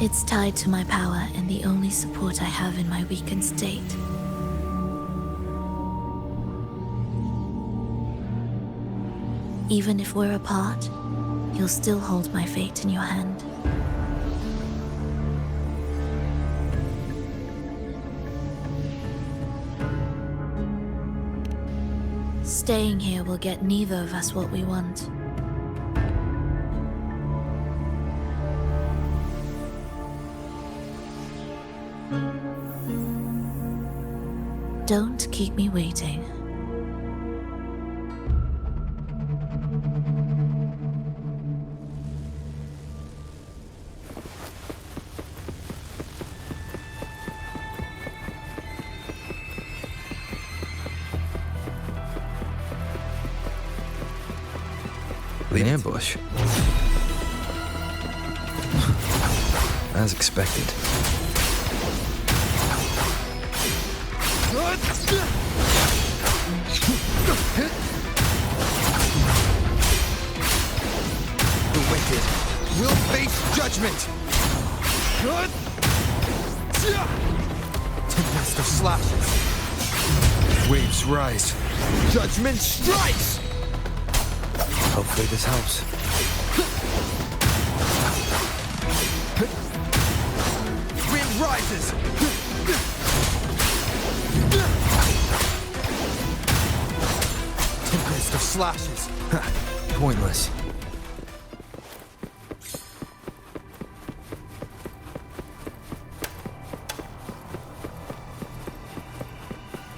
S1: It's tied to my power and the only support I have in my weakened state. Even if we're apart, you'll still hold my fate in your hand. Staying here will get neither of us what we want. Don't keep me waiting.
S4: The ambush. As expected. The wicked will face judgment. Tempest of slashes. Waves rise. Judgment strikes! Hopefully this helps. Wind rises! Tempest of slashes. Pointless.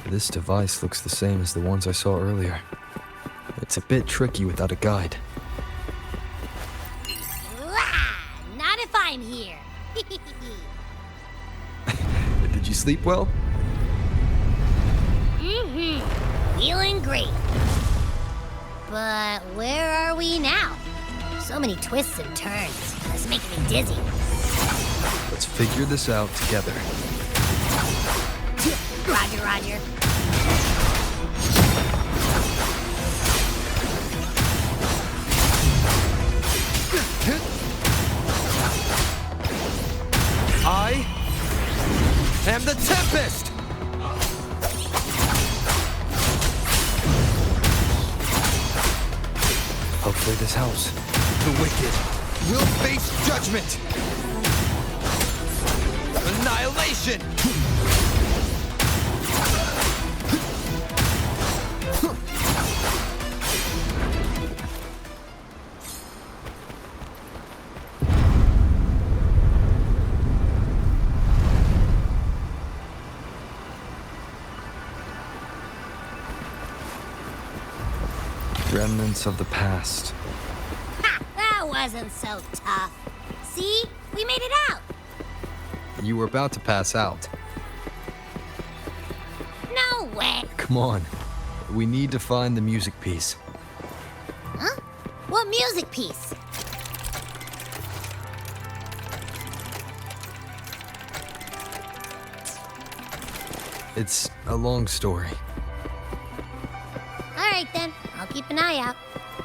S4: This device looks the same as the ones I saw earlier. It's a bit tricky without a guide.
S3: Not if I'm here.
S4: Did you sleep well?
S3: Feeling great. But where are we now? So many twists and turns. It's making me dizzy.
S4: Let's figure this out together.
S3: Roger, roger.
S4: I am the Tempest! Hopefully this helps. The wicked will face judgment! Annihilation! Remnants of the past.
S3: Ha! That wasn't so tough. See? We made it out.
S4: You were about to pass out.
S3: No way.
S4: Come on. We need to find the music piece.
S3: Huh? What music piece?
S4: It's a long story.
S3: All right then. I'll keep an eye out.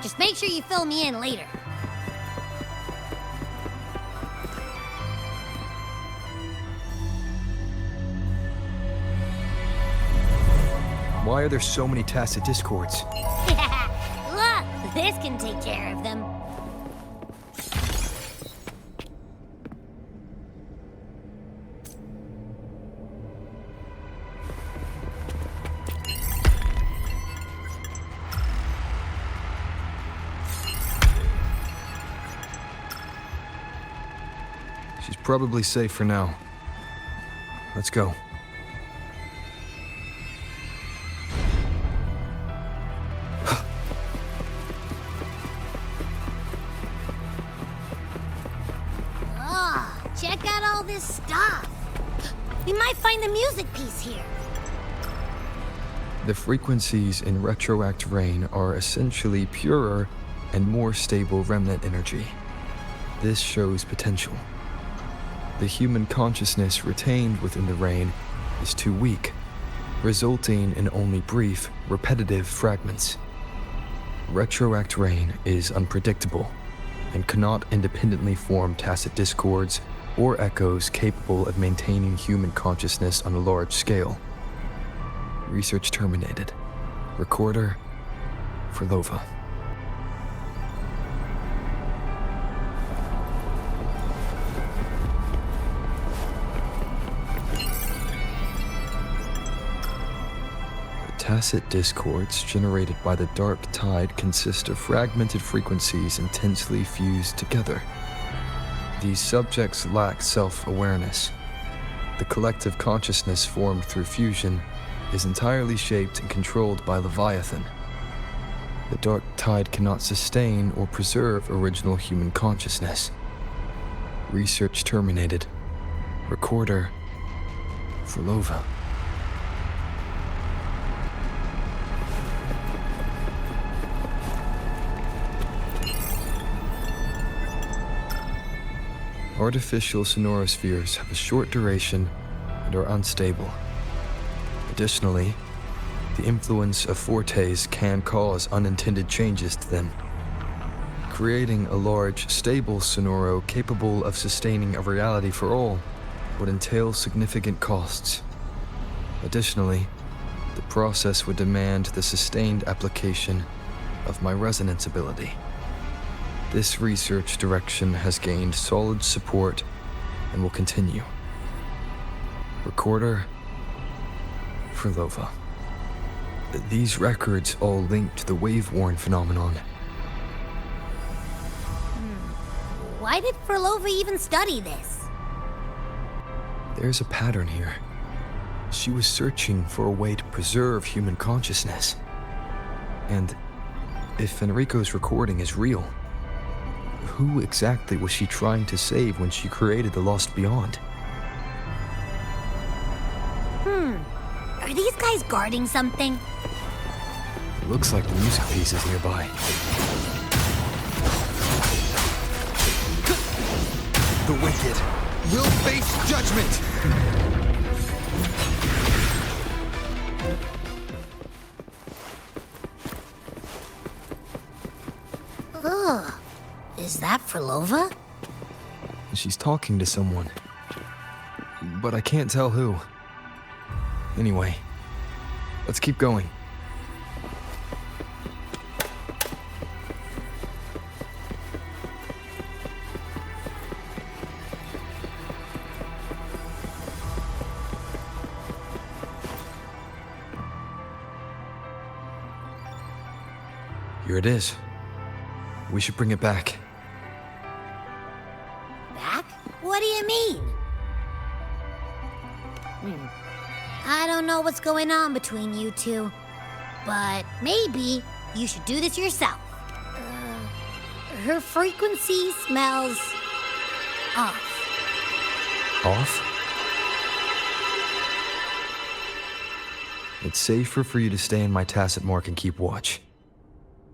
S3: Just make sure you fill me in later.
S4: Why are there so many tacit discords?
S3: Look, this can take care of them.
S4: She's probably safe for now. Let's go.
S3: Oh, check out all this stuff. We might find the music piece here.
S4: The frequencies in Retroact Rain are essentially purer and more stable remnant energy. This shows potential. The human consciousness retained within the rain is too weak, resulting in only brief, repetitive fragments. Retroact Rain is unpredictable and cannot independently form tacit discords or echoes capable of maintaining human consciousness on a large scale. Research terminated. Recorder for Lova. Tacit discords generated by the dark tide consist of fragmented frequencies intensely fused together. These subjects lack self-awareness. The collective consciousness formed through fusion is entirely shaped and controlled by Leviathan. The dark tide cannot sustain or preserve original human consciousness. Research terminated. Recorder for Lova. Artificial sonorospheres have a short duration and are unstable. Additionally, the influence of fortes can cause unintended changes to them. Creating a large, stable sonoro capable of sustaining a reality for all would entail significant costs. Additionally, the process would demand the sustained application of my resonance ability. This research direction has gained solid support and will continue. Recorder for Lova. These records all link to the wave-worn phenomenon.
S3: Why did Frolova even study this?
S4: There's a pattern here. She was searching for a way to preserve human consciousness. And if Enrico's recording is real, who exactly was she trying to save when she created the Lost Beyond?
S3: Are these guys guarding something?
S4: It looks like the music piece is nearby. The wicked will face judgment!
S3: Ugh. Is that Frolova?
S4: She's talking to someone, but I can't tell who. Anyway, let's keep going. Here it is. We should bring it back.
S3: Back? What do you mean? I don't know what's going on between you two, but maybe you should do this yourself. Her frequency smells off.
S4: Off? It's safer for you to stay in my tacit mark and keep watch.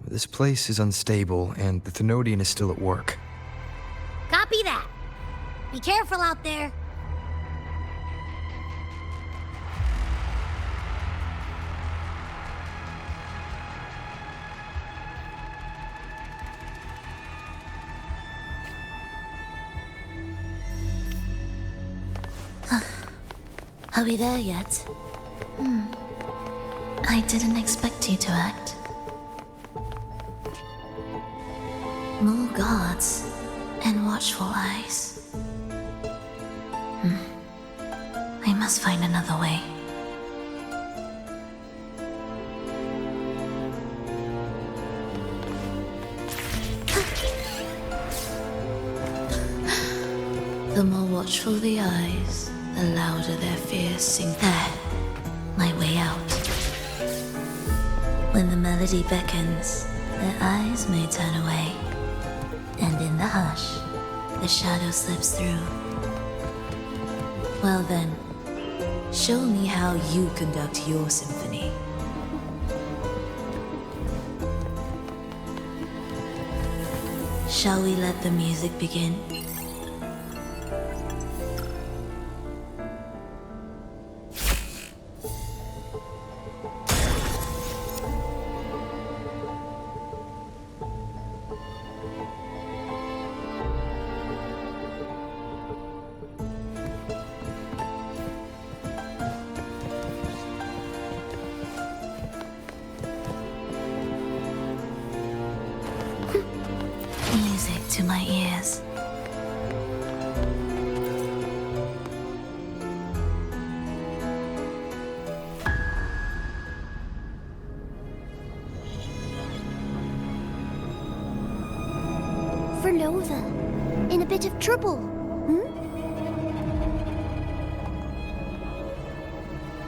S4: This place is unstable, and the Thenodian is still at work.
S3: Copy that. Be careful out there.
S1: Are we there yet? I didn't expect you to act. More guards and watchful eyes. I must find another way. The more watchful the eyes, the louder their fears sink. There, my way out. When the melody beckons, their eyes may turn away, and in the hush, the shadow slips through. Well then, show me how you conduct your symphony. Shall we let the music begin? to my ears.
S11: Verlova, in a bit of trouble,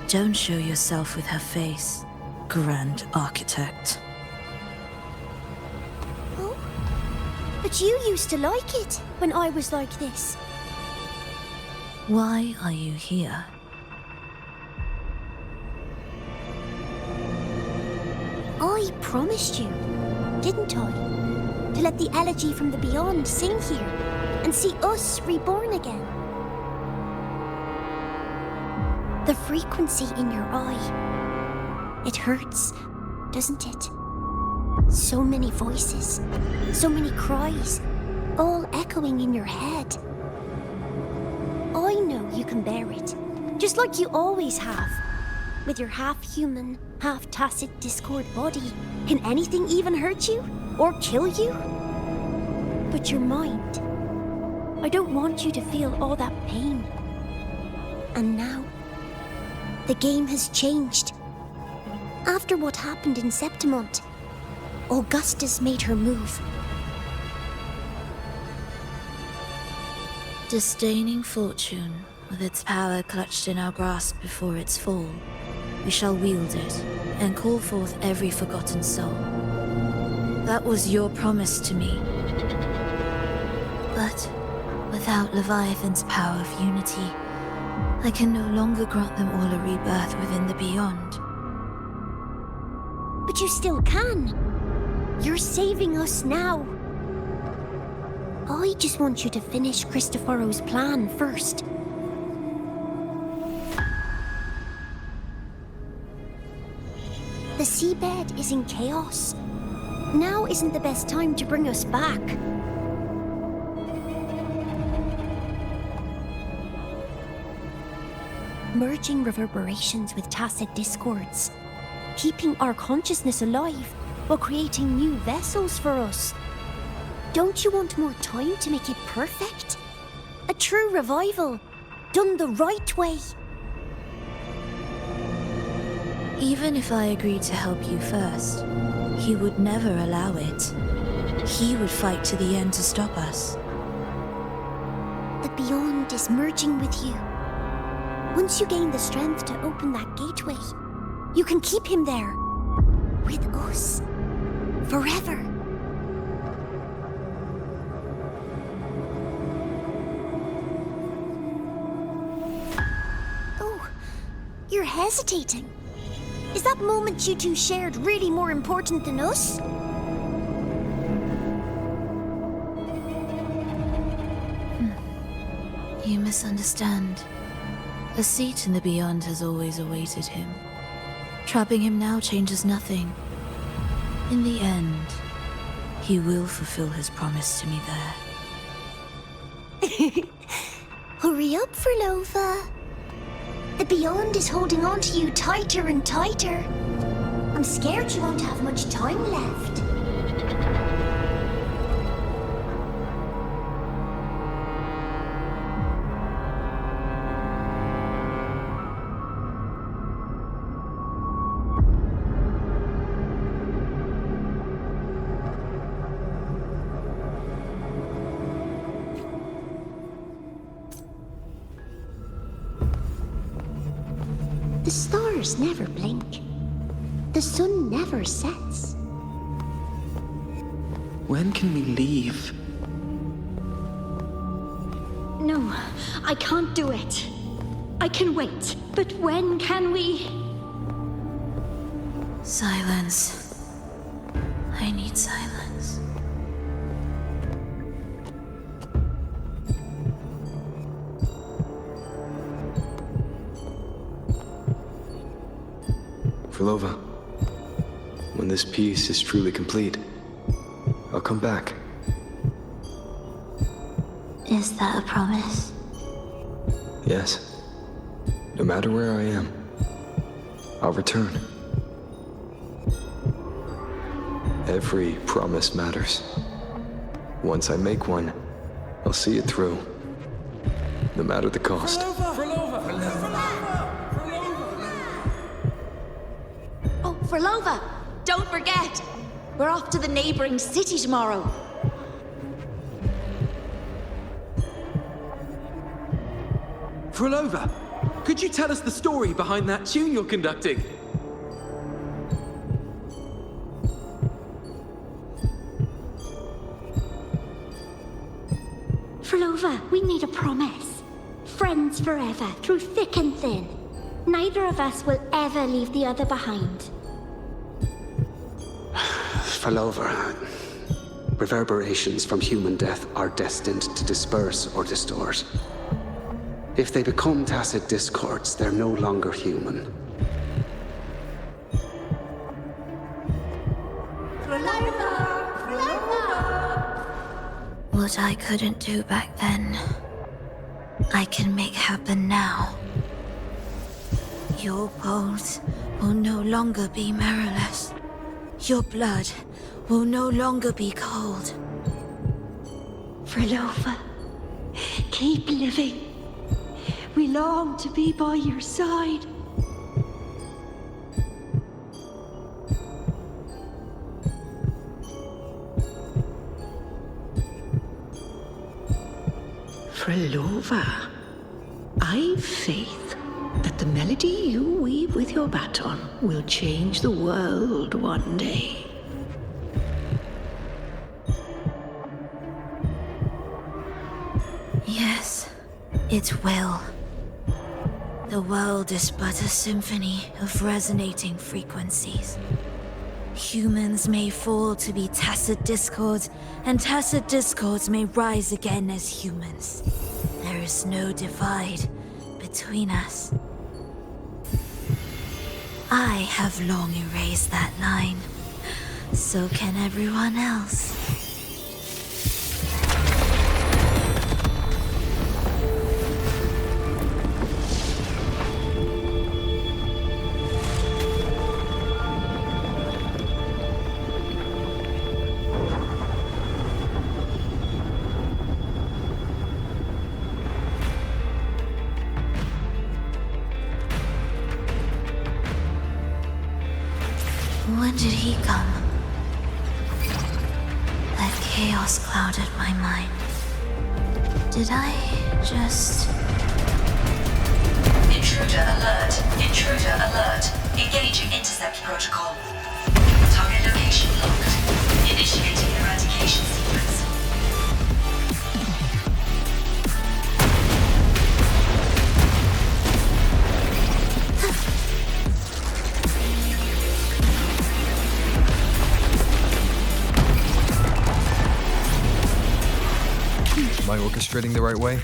S1: Don't show yourself with her face, Grand Architect.
S11: Oh, but you used to like it when I was like this.
S1: Why are you here?
S11: I promised you, didn't I? To let the elegy from the beyond sing here and see us reborn again. The frequency in your eye. It hurts, doesn't it? So many voices, so many cries, all echoing in your head. I know you can bear it, just like you always have. With your half-human, half-tacit Discord body, can anything even hurt you? Or kill you? But your mind, I don't want you to feel all that pain. And now, the game has changed. After what happened in Septimont, Augustus made her move.
S1: Disdaining fortune, with its power clutched in our grasp before its fall, we shall wield it and call forth every forgotten soul. That was your promise to me. But without Leviathan's power of unity, I can no longer grant them all a rebirth within the beyond.
S11: But you still can. You're saving us now. I just want you to finish Cristoforo's plan first. The seabed is in chaos. Now isn't the best time to bring us back. Merging reverberations with tacit discords. Keeping our consciousness alive while creating new vessels for us. Don't you want more time to make it perfect? A true revival, done the right way.
S1: Even if I agreed to help you first, he would never allow it. He would fight to the end to stop us.
S11: The beyond is merging with you. Once you gain the strength to open that gateway, you can keep him there. With us. Forever. Oh, you're hesitating. Is that moment you two shared really more important than us?
S1: You misunderstand. A seat in the beyond has always awaited him. Trapping him now changes nothing. In the end, he will fulfill his promise to me there.
S11: Hurry up, Verlova. The beyond is holding on to you tighter and tighter. I'm scared you won't have much time left. The stars never blink. The sun never sets.
S8: When can we leave?
S13: No, I can't do it. I can wait, but when can we?
S1: Silence. I need silence.
S4: Verlova, when this piece is truly complete, I'll come back.
S1: Is that a promise?
S4: Yes. No matter where I am, I'll return. Every promise matters. Once I make one, I'll see it through. No matter the cost.
S13: Oh, Frolova! Don't forget! We're off to the neighboring city tomorrow.
S8: Frolova, could you tell us the story behind that tune you're conducting?
S11: Frolova, we made a promise. Friends forever, through thick and thin. Neither of us will ever leave the other behind.
S16: Frolova, reverberations from human death are destined to disperse or distort. If they become tacit discords, they're no longer human.
S1: What I couldn't do back then, I can make happen now. Your bones will no longer be marrowless. Your blood will no longer be cold.
S10: Frolova, keep living. We long to be by your side.
S17: Frolova, I've faith that the melody you weave with your baton will change the world one day.
S1: Yes, it will. The world is but a symphony of resonating frequencies. Humans may fall to be tacit discords, and tacit discords may rise again as humans. There is no divide between us. I have long erased that line. So can everyone else. When did he come? That chaos clouded my mind. Did I just...
S18: Intruder alert. Intruder alert. Engaging intercept protocol. Target location locked. Initiating eradication sequence.
S4: Am I orchestrating the right way?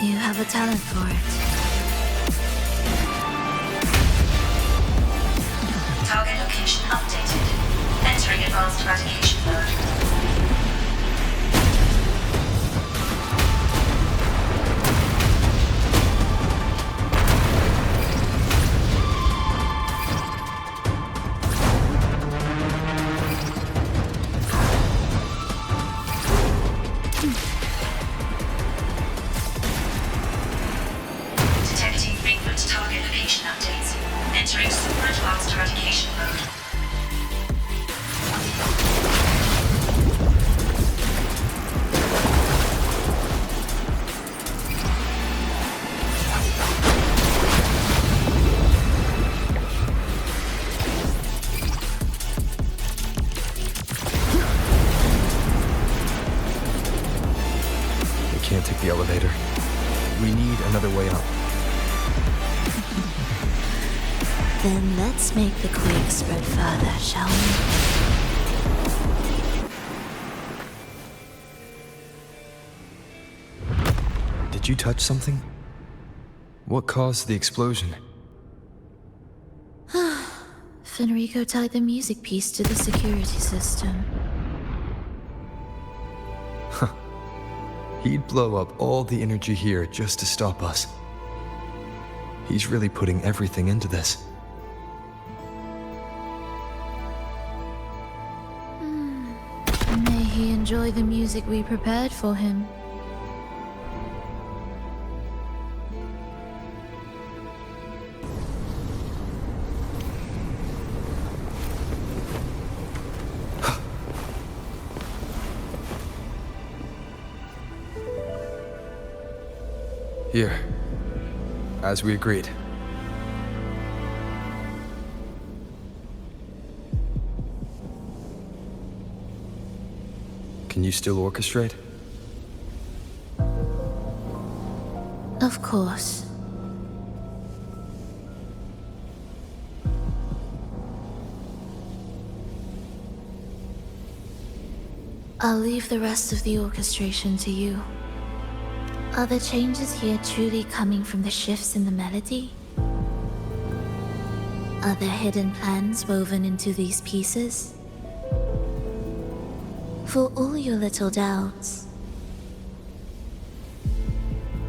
S1: You have a talent for it.
S18: Target location updated. Entering advanced eradication mode. Detecting frequent target location updates. Entering super advanced eradication mode.
S4: We can't take the elevator. We need another way up.
S1: Then let's make the quake spread further, shall we?
S4: Did you touch something? What caused the explosion?
S1: Fenrico tied the music piece to the security system.
S4: He'd blow up all the energy here just to stop us. He's really putting everything into this.
S1: enjoy the music we prepared for him.
S4: Here, as we agreed. Can you still orchestrate?
S1: Of course. I'll leave the rest of the orchestration to you. Are the changes here truly coming from the shifts in the melody? Are there hidden plans woven into these pieces? For all your little doubts,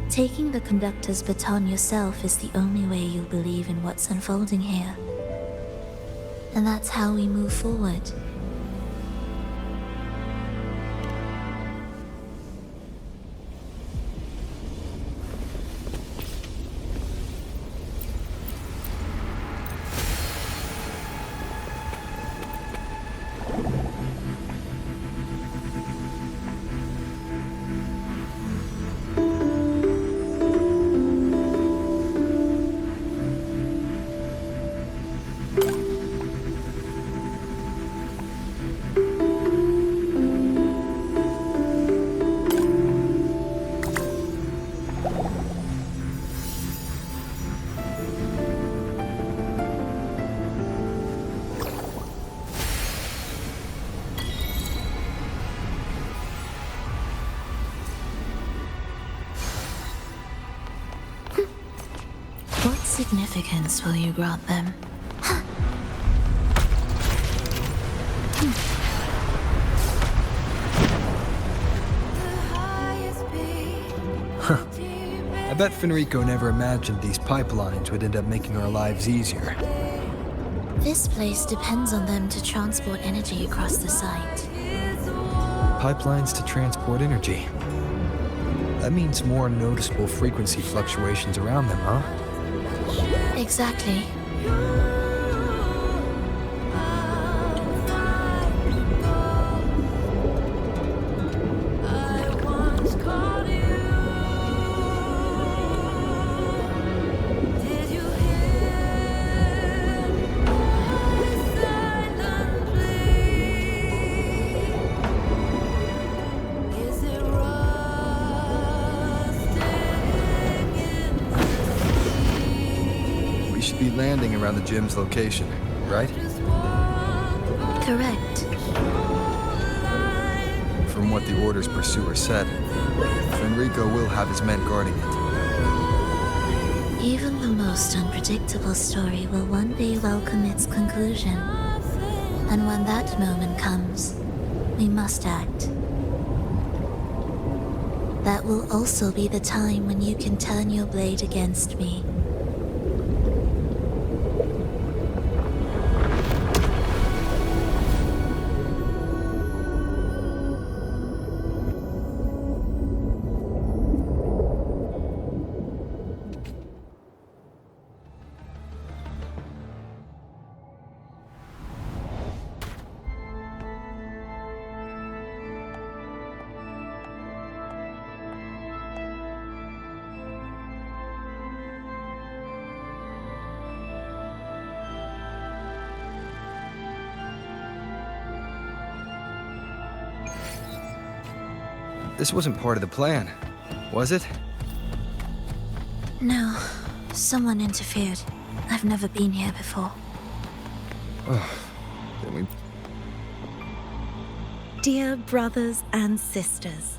S1: taking the conductor's baton yourself is the only way you'll believe in what's unfolding here. And that's how we move forward. What significance will you grant them?
S4: I bet Fenrico never imagined these pipelines would end up making our lives easier.
S1: This place depends on them to transport energy across the site.
S4: Pipelines to transport energy. That means more noticeable frequency fluctuations around them, huh?
S1: Exactly.
S4: Be landing around the gym's location, right?
S1: Correct.
S4: From what the Order's pursuer said, Fenrico will have his men guarding it.
S1: Even the most unpredictable story will one day welcome its conclusion. And when that moment comes, we must act. That will also be the time when you can turn your blade against me.
S4: This wasn't part of the plan, was it?
S1: No, someone interfered. I've never been here before.
S4: Then we...
S13: Dear brothers and sisters,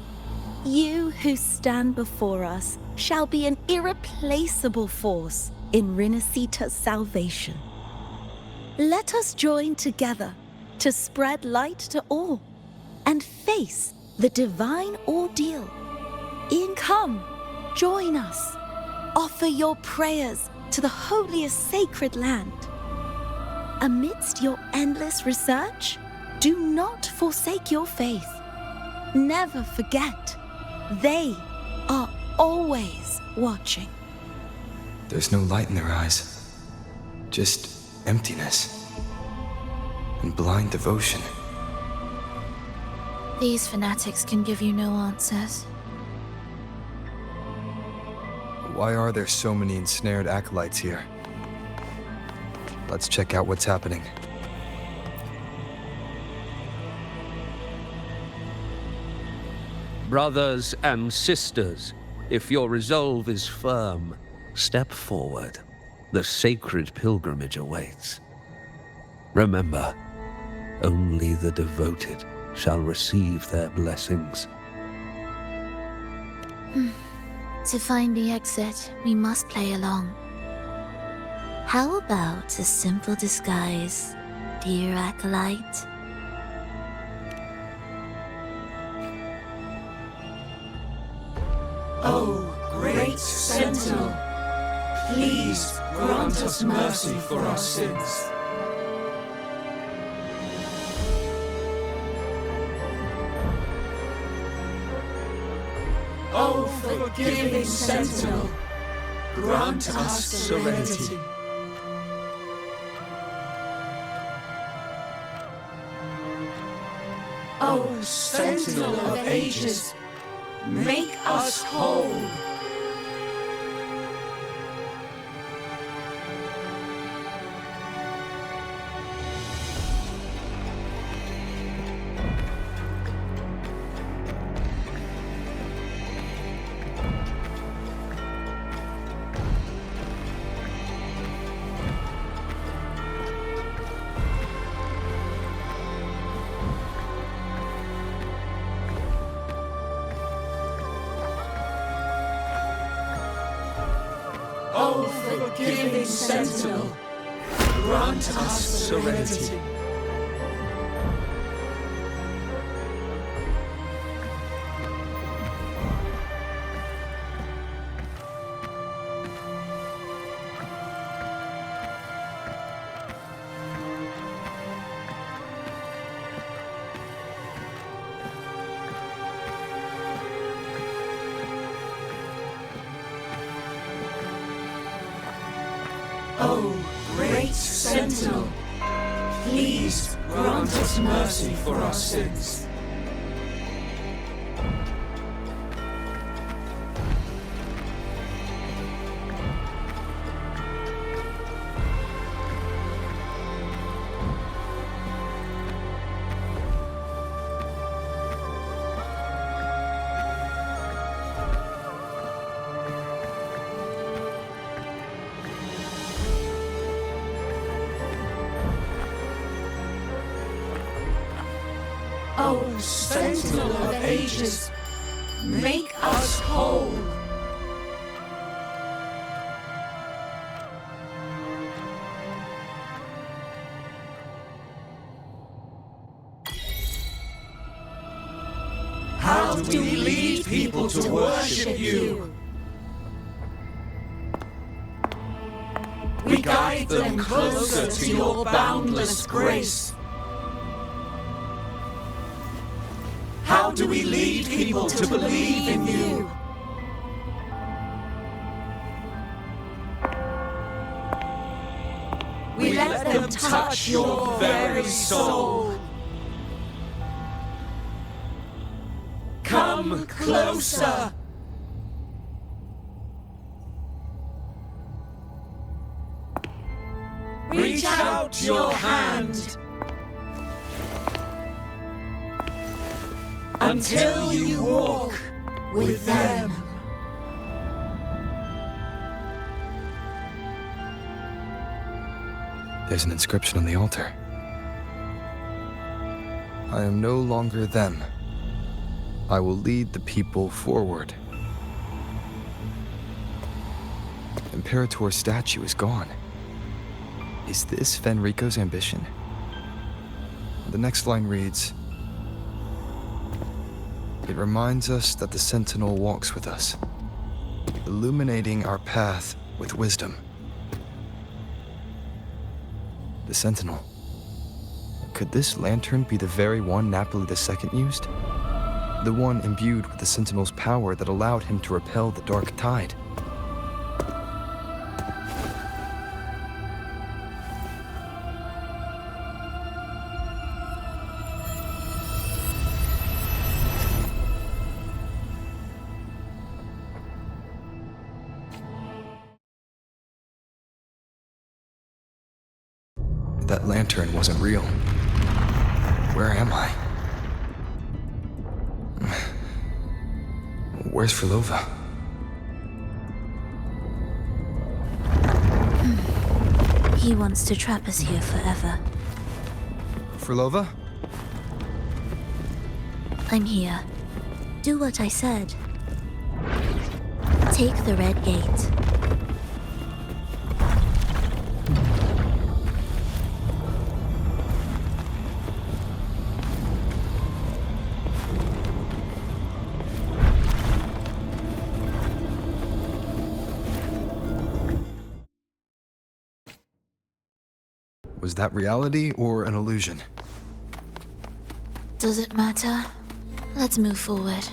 S13: you who stand before us shall be an irreplaceable force in Rinasita's salvation. Let us join together to spread light to all and face the divine ordeal. Come, join us. Offer your prayers to the holiest sacred land. Amidst your endless research, do not forsake your faith. Never forget, they are always watching.
S4: There's no light in their eyes, just emptiness and blind devotion.
S1: These fanatics can give you no answers.
S4: Why are there so many ensnared acolytes here? Let's check out what's happening.
S7: Brothers and sisters, if your resolve is firm, step forward. The sacred pilgrimage awaits. Remember, only the devoted shall receive their blessings.
S1: To find the exit, we must play along. How about a simple disguise, dear acolyte?
S19: Oh, great Sentinel, please grant us mercy for our sins. Oh, forgiving Sentinel, grant us serenity. Oh, Sentinel of ages, make us whole. Oh, forgiving Sentinel, grant us serenity. Oh, great Sentinel, please grant us mercy for our sins. Oh, Sentinel of ages, make us whole. How do we lead people to worship you? We guide them closer to your boundless grace. How do we lead people to believe in you? We let them touch your very soul. Come closer. Reach out your hand. Until you walk with them.
S4: There's an inscription on the altar. I am no longer them. I will lead the people forward. Imperator's statue is gone. Is this Fenrico's ambition? The next line reads, "It reminds us that the Sentinel walks with us, illuminating our path with wisdom." The Sentinel. Could this lantern be the very one Napoli II used? The one imbued with the Sentinel's power that allowed him to repel the dark tide. That lantern wasn't real. Where am I? Where's Frolova?
S1: He wants to trap us here forever.
S4: Frolova?
S1: I'm here. Do what I said. Take the red gate.
S4: Was that reality or an illusion?
S1: Does it matter? Let's move forward.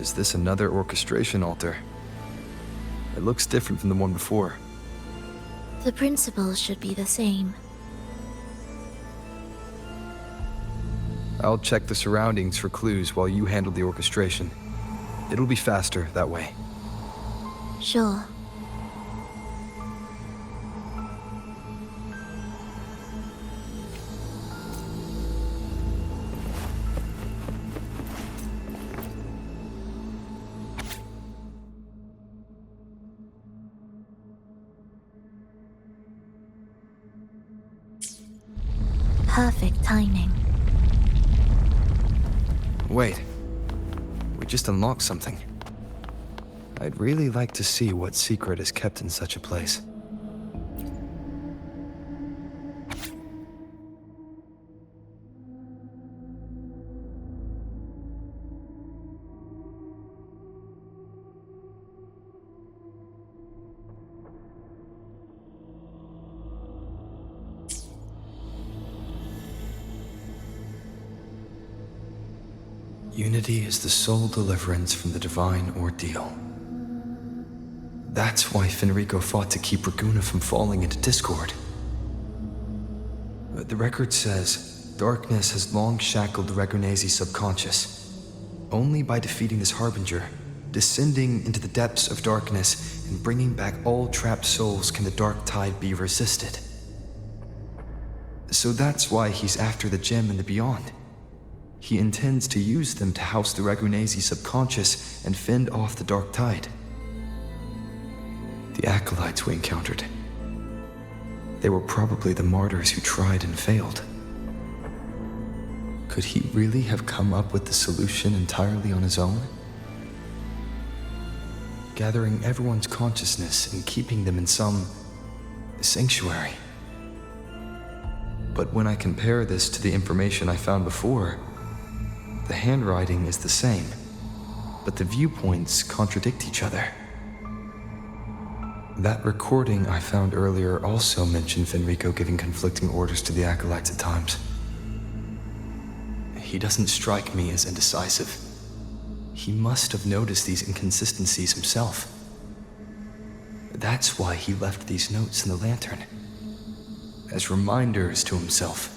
S4: Is this another orchestration altar? It looks different from the one before.
S1: The principles should be the same.
S4: I'll check the surroundings for clues while you handle the orchestration. It'll be faster that way.
S1: Sure. Perfect timing.
S4: Wait. We just unlocked something. I'd really like to see what secret is kept in such a place. Unity is the sole deliverance from the divine ordeal. That's why Fenrico fought to keep Raguna from falling into discord. The record says, darkness has long shackled the Ragunese's subconscious. Only by defeating this harbinger, descending into the depths of darkness, and bringing back all trapped souls can the dark tide be resisted. So that's why he's after the gem and the beyond. He intends to use them to house the Ragunese subconscious and fend off the dark tide. The acolytes we encountered. They were probably the martyrs who tried and failed. Could he really have come up with the solution entirely on his own? Gathering everyone's consciousness and keeping them in some sanctuary. But when I compare this to the information I found before, the handwriting is the same, but the viewpoints contradict each other. That recording I found earlier also mentioned Fenrico giving conflicting orders to the acolytes at times. He doesn't strike me as indecisive. He must have noticed these inconsistencies himself. That's why he left these notes in the lantern, as reminders to himself.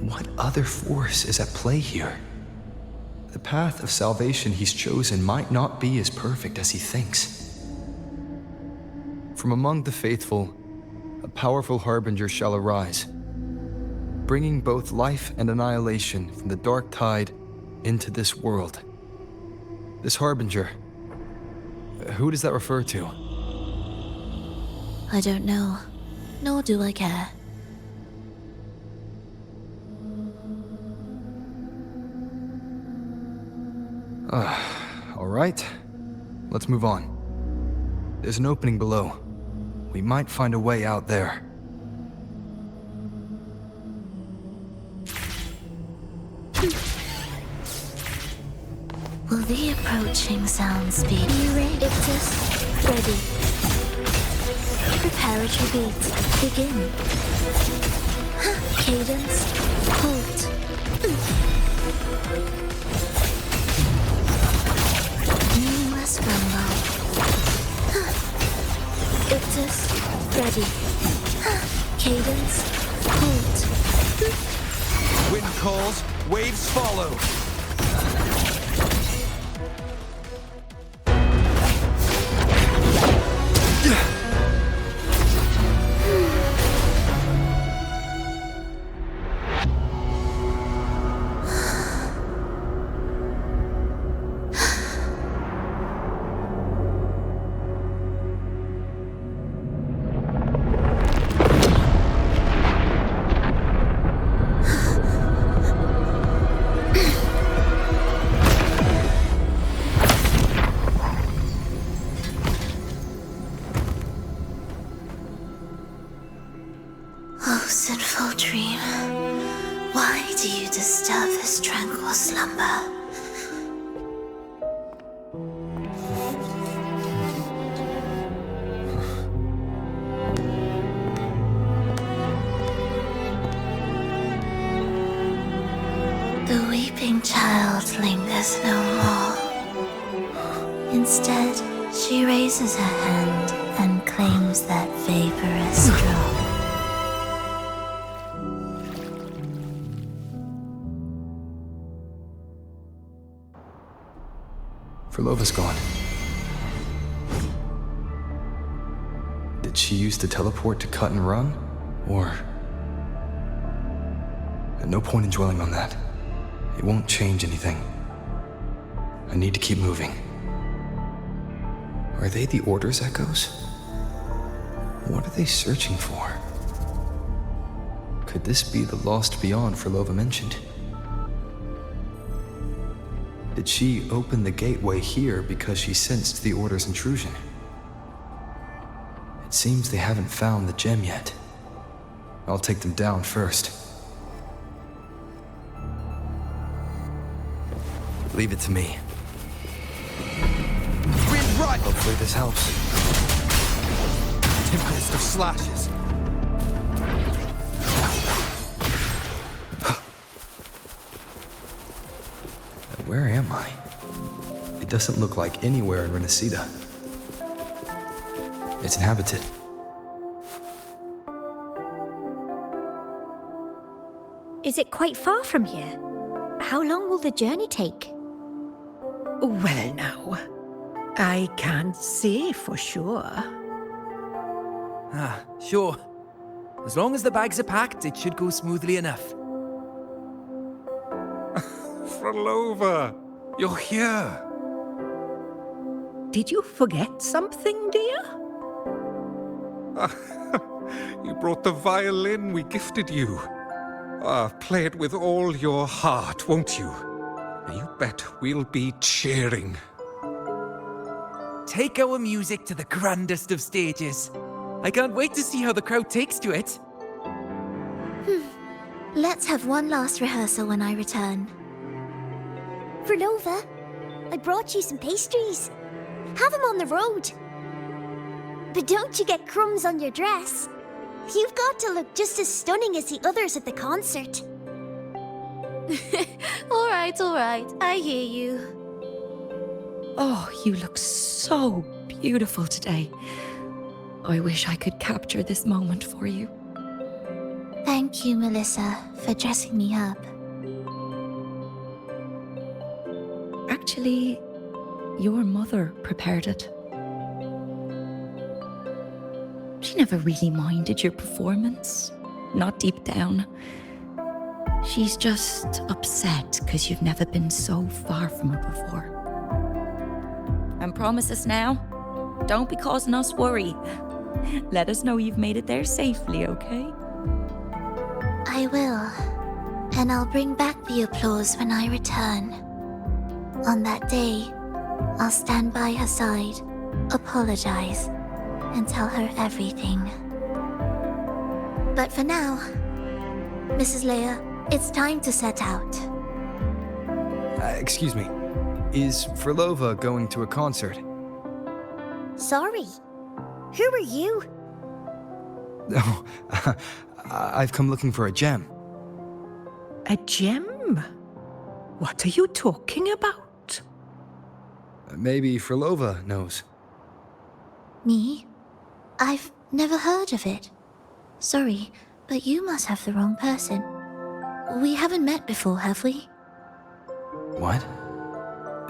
S4: What other force is at play here? The path of salvation he's chosen might not be as perfect as he thinks. From among the faithful, a powerful harbinger shall arise, bringing both life and annihilation from the dark tide into this world. This harbinger, who does that refer to?
S1: I don't know, nor do I care.
S4: All right, let's move on. There's an opening below. We might find a way out there.
S1: Will the approaching sounds be?
S11: You ready? It's us. Ready.
S1: Preparatory beats, begin. Cadence, halt. Meaningless rumble. Ictus, ready. Cadence, halt.
S4: Wind calls, waves follow.
S1: Oh, sinful dream, why do you disturb this tranquil slumber? The weeping child lingers no more. Instead, she raises her hand and claims that vaporous drop.
S4: Frolova's gone. Did she use the teleport to cut and run? Or... No point in dwelling on that. It won't change anything. I need to keep moving. Are they the Order's echoes? What are they searching for? Could this be the lost beyond Frolova mentioned? Did she open the gateway here because she sensed the Order's intrusion? It seems they haven't found the gem yet. I'll take them down first. Leave it to me.
S8: Wind right!
S4: Hopefully this helps.
S8: Tempest of slashes.
S4: Where am I? It doesn't look like anywhere in Renacida. It's inhabited.
S3: Is it quite far from here? How long will the journey take?
S10: Well, now, I can't say for sure.
S8: Ah, sure. As long as the bags are packed, it should go smoothly enough.
S9: Frolova, you're here.
S10: Did you forget something, dear?
S9: You brought the violin we gifted you. Play it with all your heart, won't you? You bet we'll be cheering.
S8: Take our music to the grandest of stages. I can't wait to see how the crowd takes to it.
S1: Let's have one last rehearsal when I return.
S11: Frolova, I brought you some pastries. Have them on the road. But don't you get crumbs on your dress. You've got to look just as stunning as the others at the concert.
S1: All right, I hear you.
S12: Oh, you look so beautiful today. I wish I could capture this moment for you.
S1: Thank you, Melissa, for dressing me up.
S12: Actually, your mother prepared it. She never really minded your performance, not deep down. She's just upset because you've never been so far from her before. And promise us now, don't be causing us worry. Let us know you've made it there safely, okay?
S1: I will. And I'll bring back the applause when I return. On that day, I'll stand by her side, apologize, and tell her everything. But for now, Mrs. Leia, it's time to set out.
S4: Excuse me. Is Frolova going to a concert?
S11: Sorry. Who are you?
S4: Oh, I've come looking for a gem.
S10: A gem? What are you talking about?
S4: Maybe Frolova knows.
S1: Me? I've never heard of it. Sorry, but you must have the wrong person. We haven't met before, have we?
S4: What?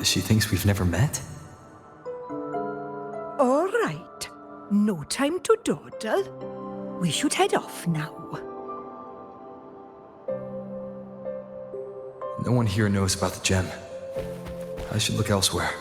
S4: She thinks we've never met?
S10: All right. No time to dawdle. We should head off now.
S4: No one here knows about the gem. I should look elsewhere.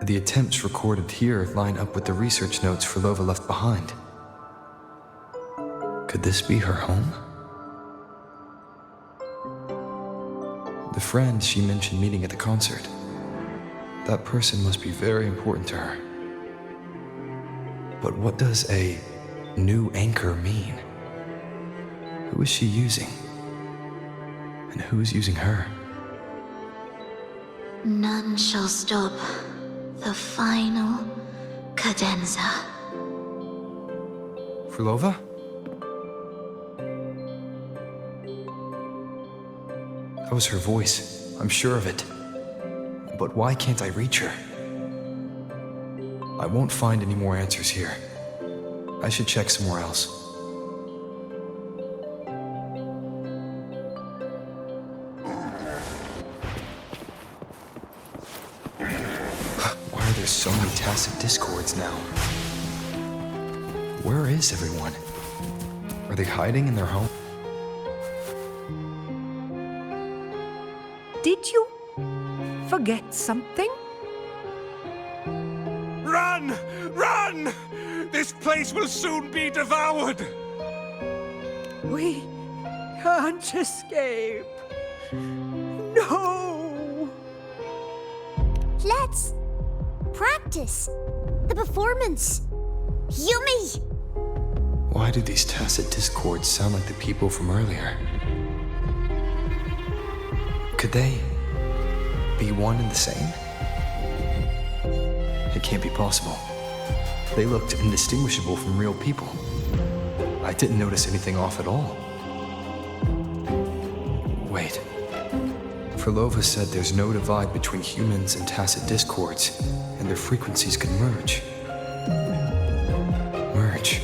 S4: The attempts recorded here line up with the research notes Frolova left behind. Could this be her home? The friend she mentioned meeting at the concert. That person must be very important to her. But what does a new anchor mean? Who is she using? And who's using her?
S1: None shall stop the final cadenza.
S4: Frolova? That was her voice. I'm sure of it. But why can't I reach her? I won't find any more answers here. I should check somewhere else. Why are there so many tacit discords now? Where is everyone? Are they hiding in their home?
S10: Did you forget something?
S8: Run! Run! This place will soon be devoured!
S10: We can't escape. No!
S11: Let's practice the performance. Yummy!
S4: Why do these tacit discords sound like the people from earlier? Could they be one and the same? It can't be possible. They looked indistinguishable from real people. I didn't notice anything off at all. Wait. Frolova said there's no divide between humans and tacit discords, and their frequencies can merge. Merge.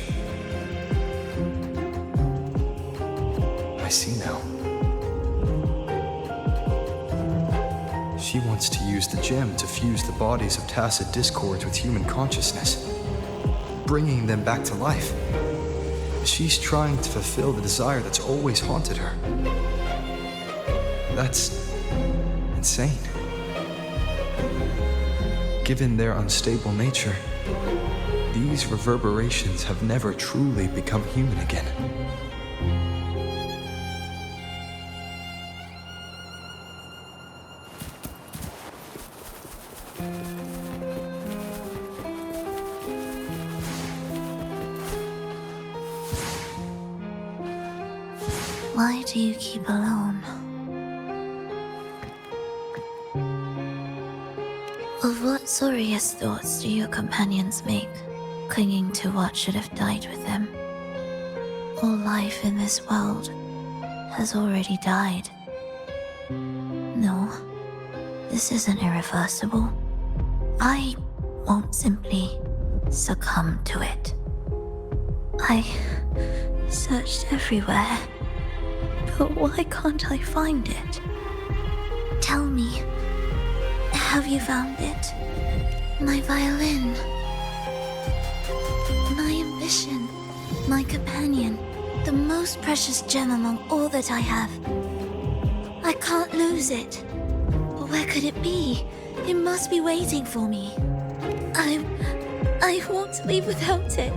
S4: I see now. She wants to use the gem to fuse the bodies of tacit discords with human consciousness, bringing them back to life. She's trying to fulfill the desire that's always haunted her. That's insane. Given their unstable nature, these reverberations have never truly become human again.
S1: Why do you keep alone? Of what sorriest thoughts do your companions make, clinging to what should have died with them? All life in this world has already died. No, this isn't irreversible. I won't simply succumb to it. I searched everywhere, but why can't I find it? Tell me, have you found it? My violin. My ambition. My companion. The most precious gem among all that I have. I can't lose it. Where could it be? It must be waiting for me. I won't leave without it.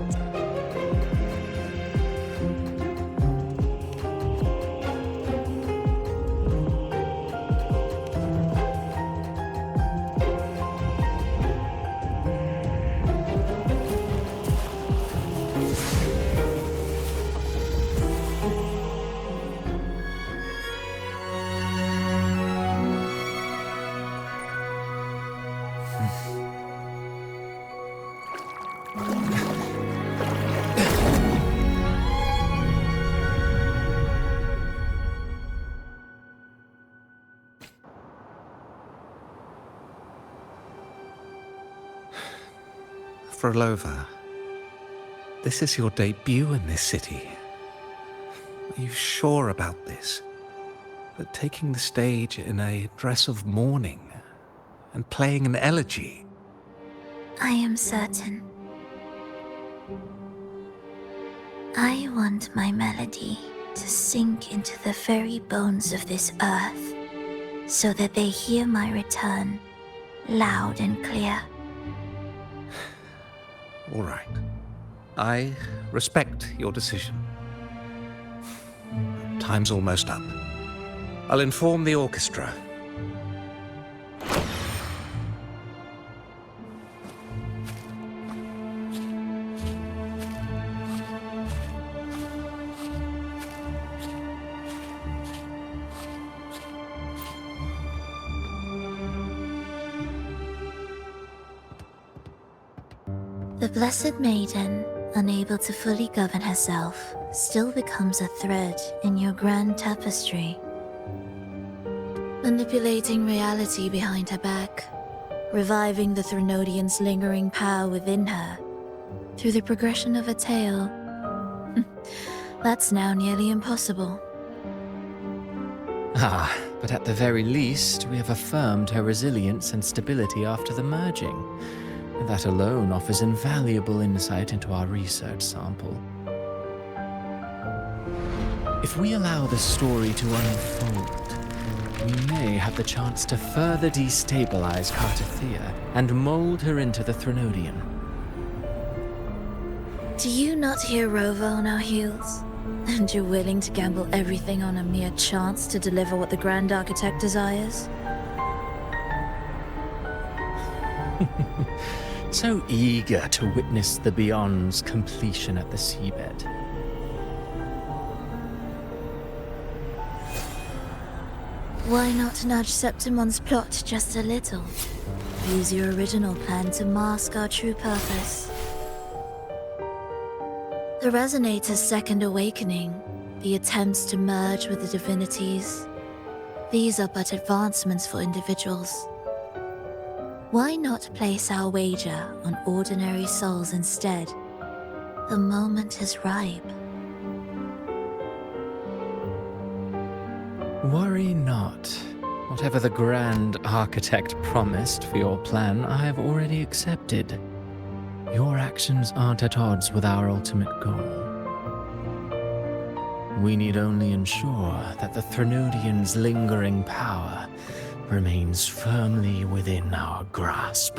S9: Frolova, this is your debut in this city. Are you sure about this? That taking the stage in a dress of mourning and playing an elegy?
S1: I am certain. I want my melody to sink into the very bones of this earth, so that they hear my return, loud and clear.
S9: All right. I respect your decision. Time's almost up. I'll inform the orchestra.
S1: The Blessed Maiden, unable to fully govern herself, still becomes a thread in your grand tapestry. Manipulating reality behind her back, reviving the Threnodian's lingering power within her, through the progression of a tale. That's now nearly impossible.
S20: Ah, but at the very least, we have affirmed her resilience and stability after the merging. That alone offers invaluable insight into our research sample. If we allow the story to unfold, we may have the chance to further destabilize Cartathea and mold her into the Threnodian.
S1: Do you not hear Rover on our heels? And you're willing to gamble everything on a mere chance to deliver what the Grand Architect desires?
S20: So eager to witness the Beyond's completion at the seabed.
S1: Why not nudge Septimon's plot just a little? Use your original plan to mask our true purpose. The Resonator's second awakening, the attempts to merge with the divinities, these are but advancements for individuals. Why not place our wager on ordinary souls instead? The moment is ripe.
S20: Worry not. Whatever the Grand Architect promised for your plan, I have already accepted. Your actions aren't at odds with our ultimate goal. We need only ensure that the Threnodian's lingering power remains firmly within our grasp.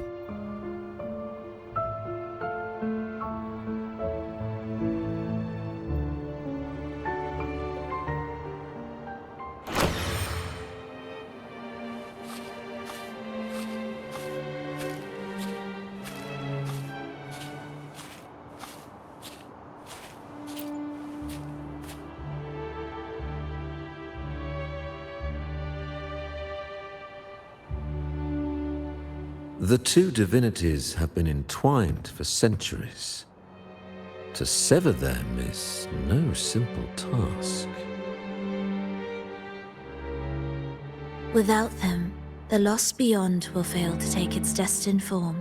S7: The two divinities have been entwined for centuries. To sever them is no simple task.
S1: Without them, the lost beyond will fail to take its destined form.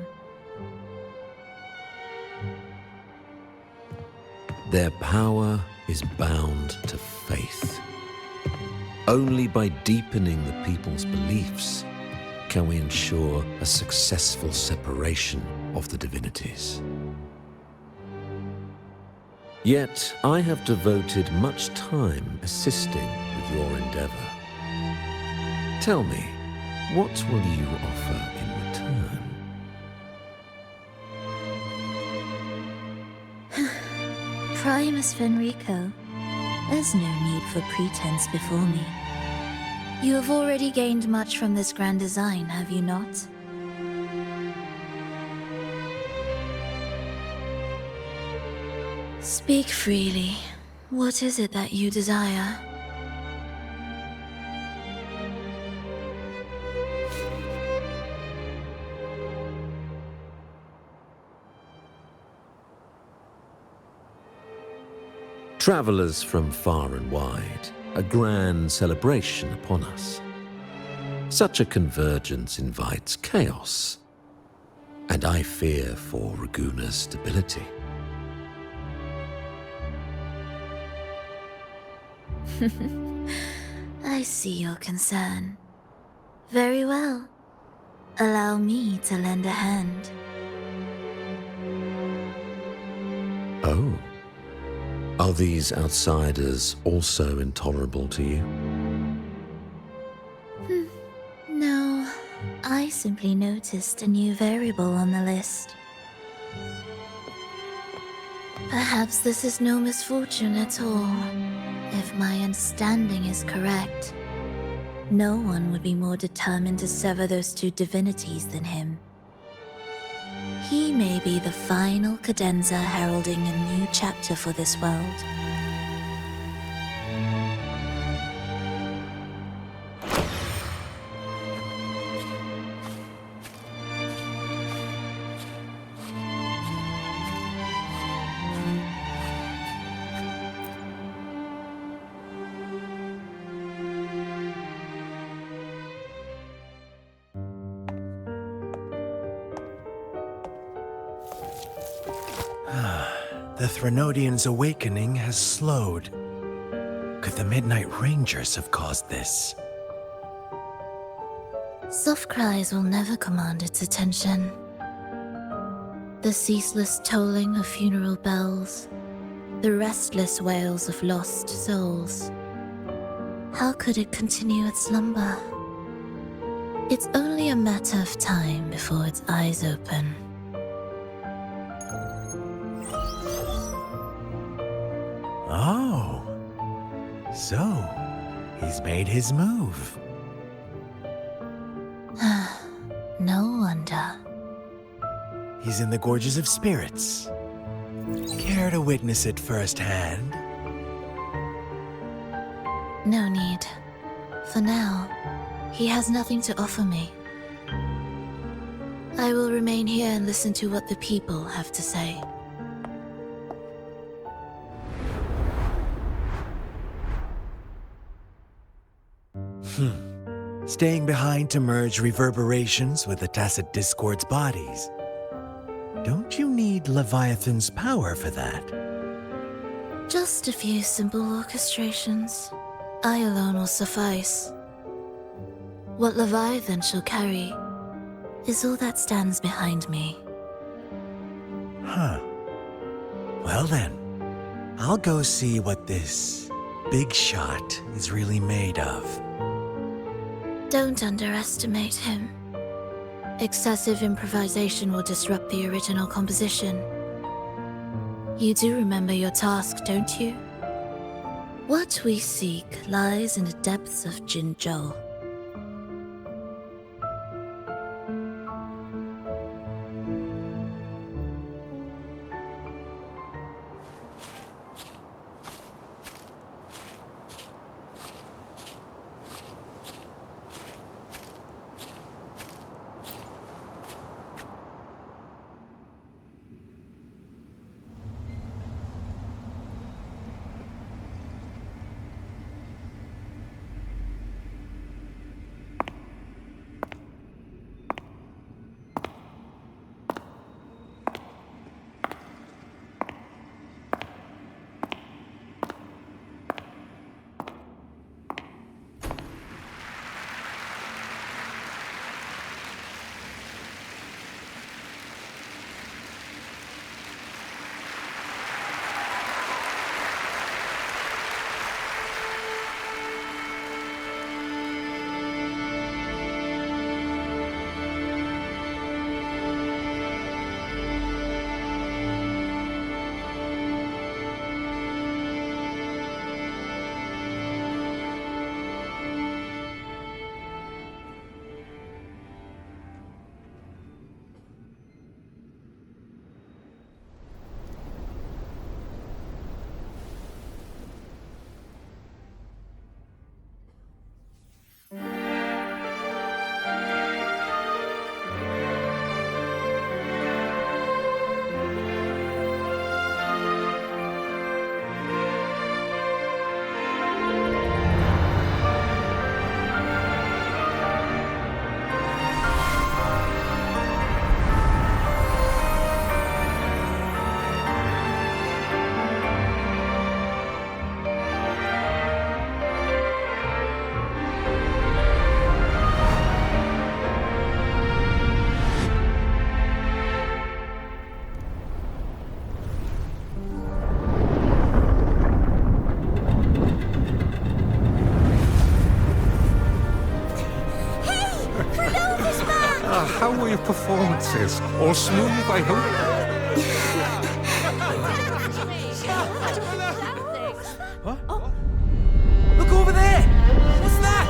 S7: Their power is bound to faith. Only by deepening the people's beliefs can we ensure a successful separation of the divinities. Yet I have devoted much time assisting with your endeavor. Tell me, what will you offer in return?
S1: Primus Fenrico, there's no need for pretense before me. You have already gained much from this grand design, have you not? Speak freely. What is it that you desire?
S7: Travelers from far and wide, a grand celebration upon us. Such a convergence invites chaos, and I fear for Raguna's stability.
S1: I see your concern. Very well. Allow me to lend a hand.
S7: Oh. Are these outsiders also intolerable to you?
S1: No, I simply noticed a new variable on the list. Perhaps this is no misfortune at all. If my understanding is correct, no one would be more determined to sever those two divinities than him. He may be the final cadenza heralding a new chapter for this world.
S8: The Threnodian's awakening has slowed. Could the Midnight Rangers have caused this?
S1: Soft cries will never command its attention. The ceaseless tolling of funeral bells, the restless wails of lost souls. How could it continue its slumber? It's only a matter of time before its eyes open.
S8: Oh. So, he's made his move.
S1: No wonder.
S8: He's in the Gorges of Spirits. Care to witness it firsthand?
S1: No need. For now, he has nothing to offer me. I will remain here and listen to what the people have to say.
S8: Staying behind to merge reverberations with the Tacit Discord's bodies. Don't you need Leviathan's power for that?
S1: Just a few simple orchestrations. I alone will suffice. What Leviathan shall carry is all that stands behind me.
S8: Huh. Well then, I'll go see what this big shot is really made of.
S1: Don't underestimate him. Excessive improvisation will disrupt the original composition. You do remember your task, don't you? What we seek lies in the depths of Jinzhou.
S9: How were your performances? All smooth, I hope?
S8: Look over there! What's that?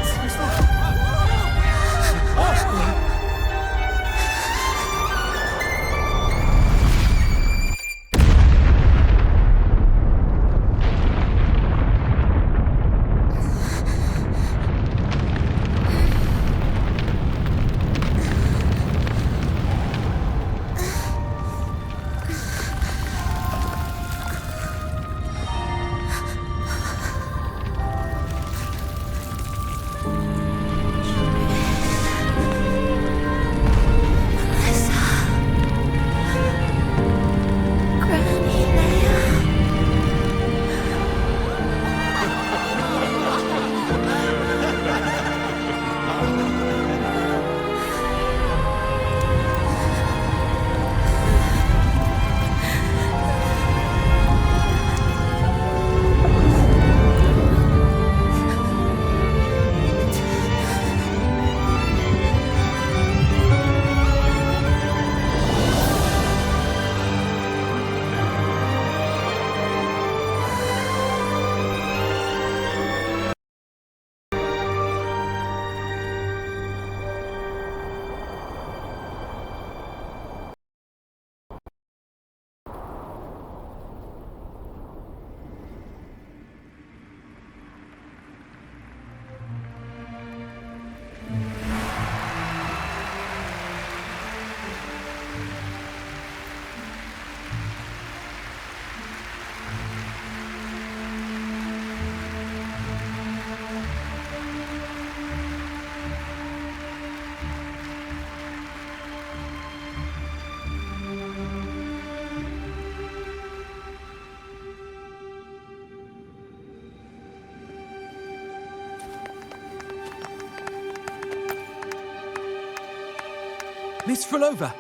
S8: Miss Frolova,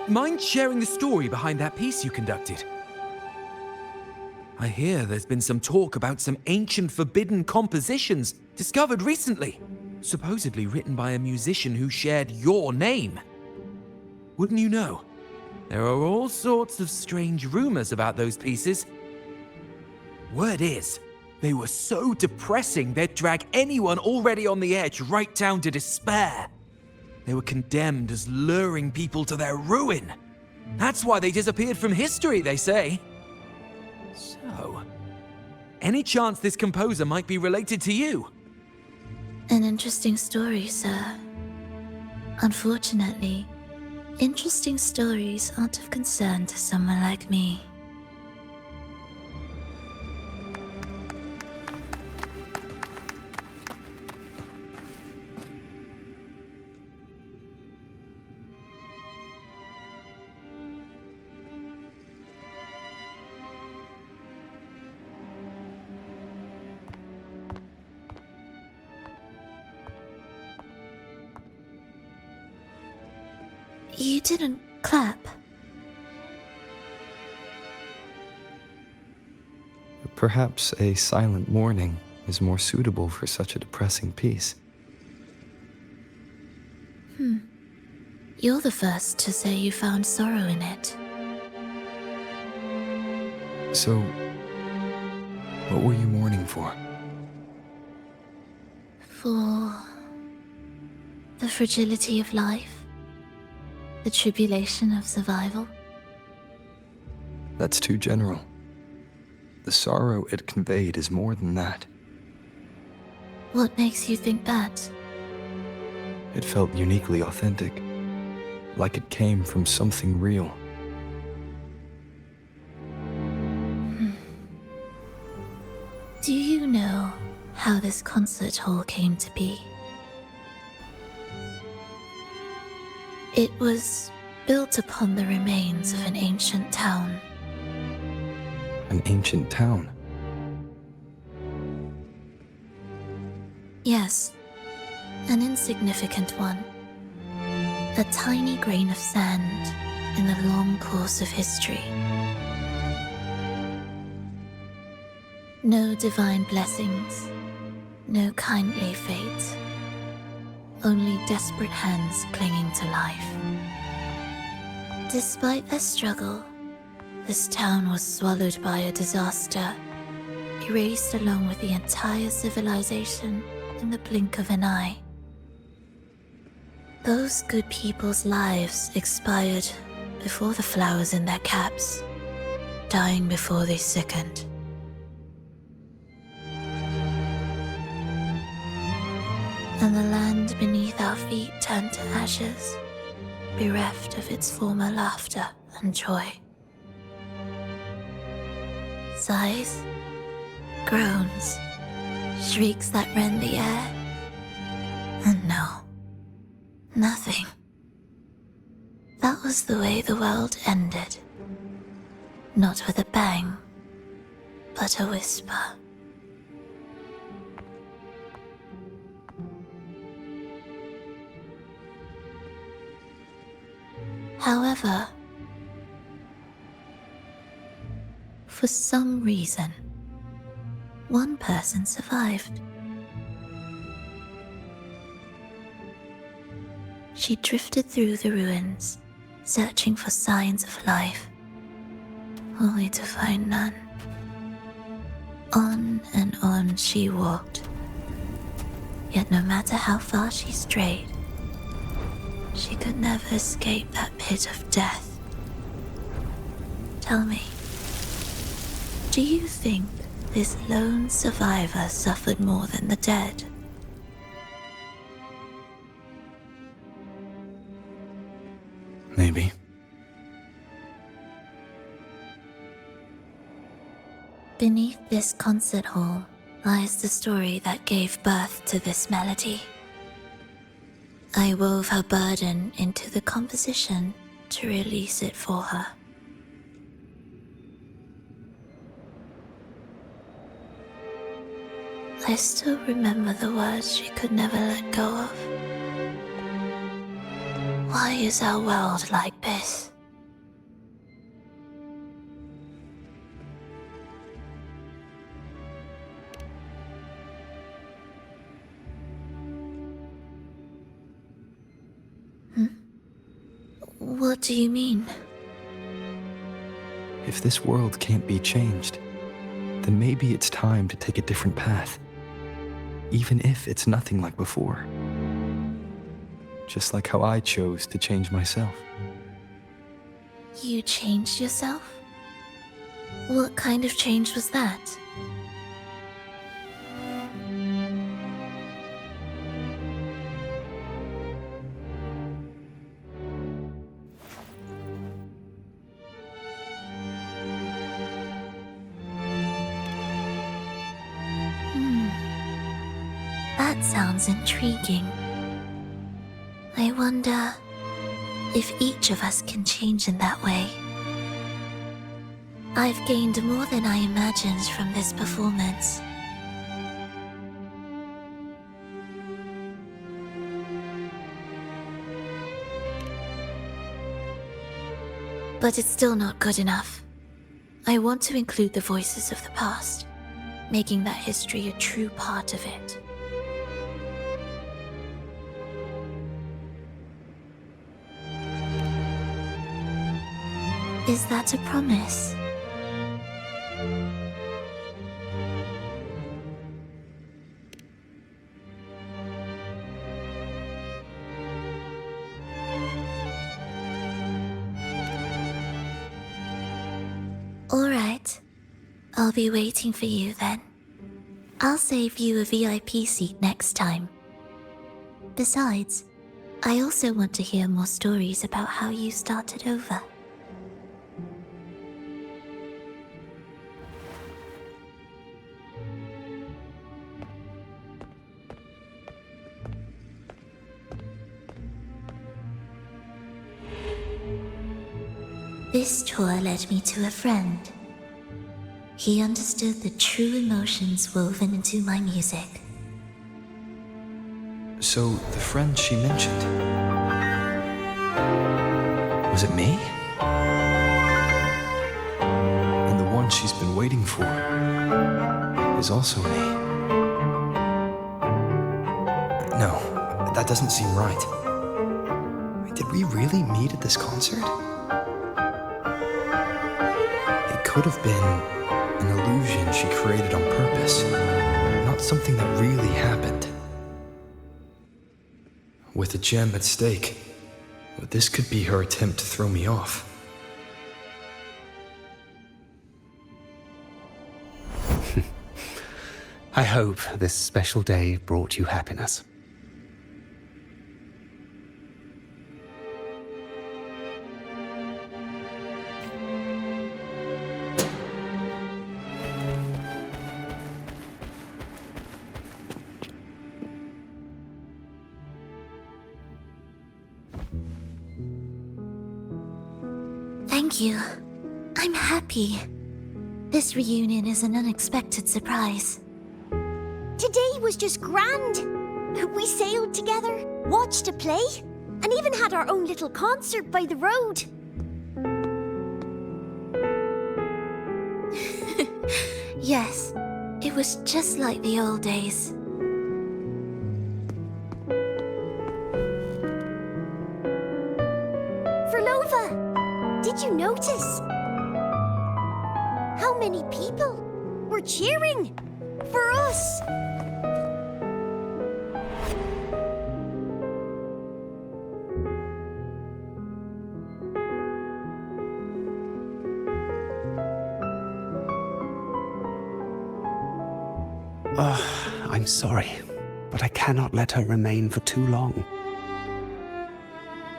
S8: mind sharing the story behind that piece you conducted? I hear there's been some talk about some ancient forbidden compositions discovered recently, supposedly written by a musician who shared your name. Wouldn't you know? There are all sorts of strange rumors about those pieces. Word is, they were so depressing they'd drag anyone already on the edge right down to despair. They were condemned as luring people to their ruin. That's why they disappeared from history, they say. So, any chance this composer might be related to you?
S1: An interesting story, sir. Unfortunately, interesting stories aren't of concern to someone like me. You didn't clap.
S4: Perhaps a silent mourning is more suitable for such a depressing piece.
S1: You're the first to say you found sorrow in it.
S4: So, what were you mourning for?
S1: For the fragility of life, the tribulation of survival.
S4: That's too general. The sorrow it conveyed is more than that.
S1: What makes you think that?
S4: It felt uniquely authentic, like it came from something real.
S1: Do you know how this concert hall came to be? It was built upon the remains of an ancient town.
S4: An ancient town?
S1: Yes, an insignificant one. A tiny grain of sand in the long course of history. No divine blessings, no kindly fate. Only desperate hands clinging to life. life. Despite their struggle, this town was swallowed by a disaster, erased along with the entire civilization in the blink of an eye. Those good people's lives expired before the flowers in their caps, dying before they sickened. And the land beneath our feet turned to ashes, bereft of its former laughter and joy. Sighs, groans, shrieks that rend the air, and no, nothing. That was the way the world ended. Not with a bang, but a whisper. However, for some reason, one person survived. She drifted through the ruins, searching for signs of life, only to find none. On and on she walked, yet no matter how far she strayed, she could never escape that pit of death. Tell me, do you think this lone survivor suffered more than the dead?
S4: Maybe.
S1: Beneath this concert hall lies the story that gave birth to this melody. I wove her burden into the composition to release it for her. I still remember the words she could never let go of. Why is our world like this? What do you mean?
S4: If this world can't be changed, then maybe it's time to take a different path. Even if it's nothing like before. Just like how I chose to change myself.
S1: You changed yourself? What kind of change was that? That sounds intriguing. I wonder if each of us can change in that way. I've gained more than I imagined from this performance. But it's still not good enough. I want to include the voices of the past, making that history a true part of it. Is that a promise? All right. I'll be waiting for you then. I'll save you a VIP seat next time. Besides, I also want to hear more stories about how you started over. This tour led me to a friend. He understood the true emotions woven into my music.
S4: So, the friend she mentioned... was it me? And the one she's been waiting for is also me. No, that doesn't seem right. Did we really meet at this concert? It could have been an illusion she created on purpose, not something that really happened. With a gem at stake, this could be her attempt to throw me off.
S16: I hope this special day brought you happiness.
S1: Thank you. I'm happy. This reunion is an unexpected surprise.
S11: Today was just grand. We sailed together, watched a play, and even had our own little concert by the road.
S1: Yes, it was just like the old days.
S11: Verlova, did you notice? How many people were cheering for us?
S16: I'm sorry, but I cannot let her remain for too long.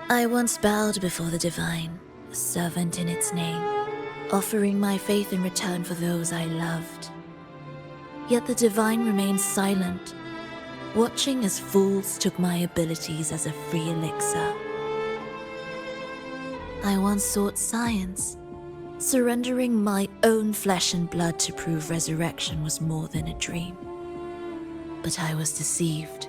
S1: I once bowed before the divine, a servant in its name, offering my faith in return for those I loved. Yet the divine remained silent, watching as fools took my abilities as a free elixir. I once sought science, surrendering my own flesh and blood to prove resurrection was more than a dream. But I was deceived,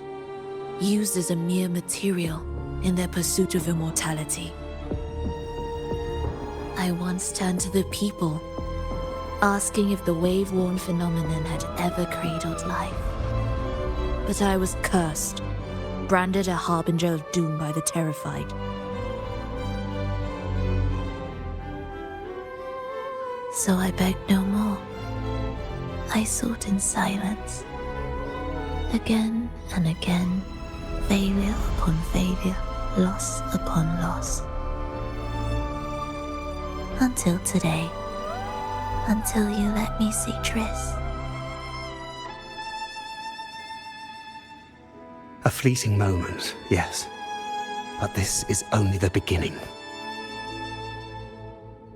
S1: used as a mere material in their pursuit of immortality. I once turned to the people, asking if the wave-worn phenomenon had ever cradled life. But I was cursed, branded a harbinger of doom by the terrified. So I begged no more. I sought in silence. Again and again, failure upon failure, loss upon loss. Until today, until you let me see Triss.
S16: A fleeting moment, yes. But this is only the beginning.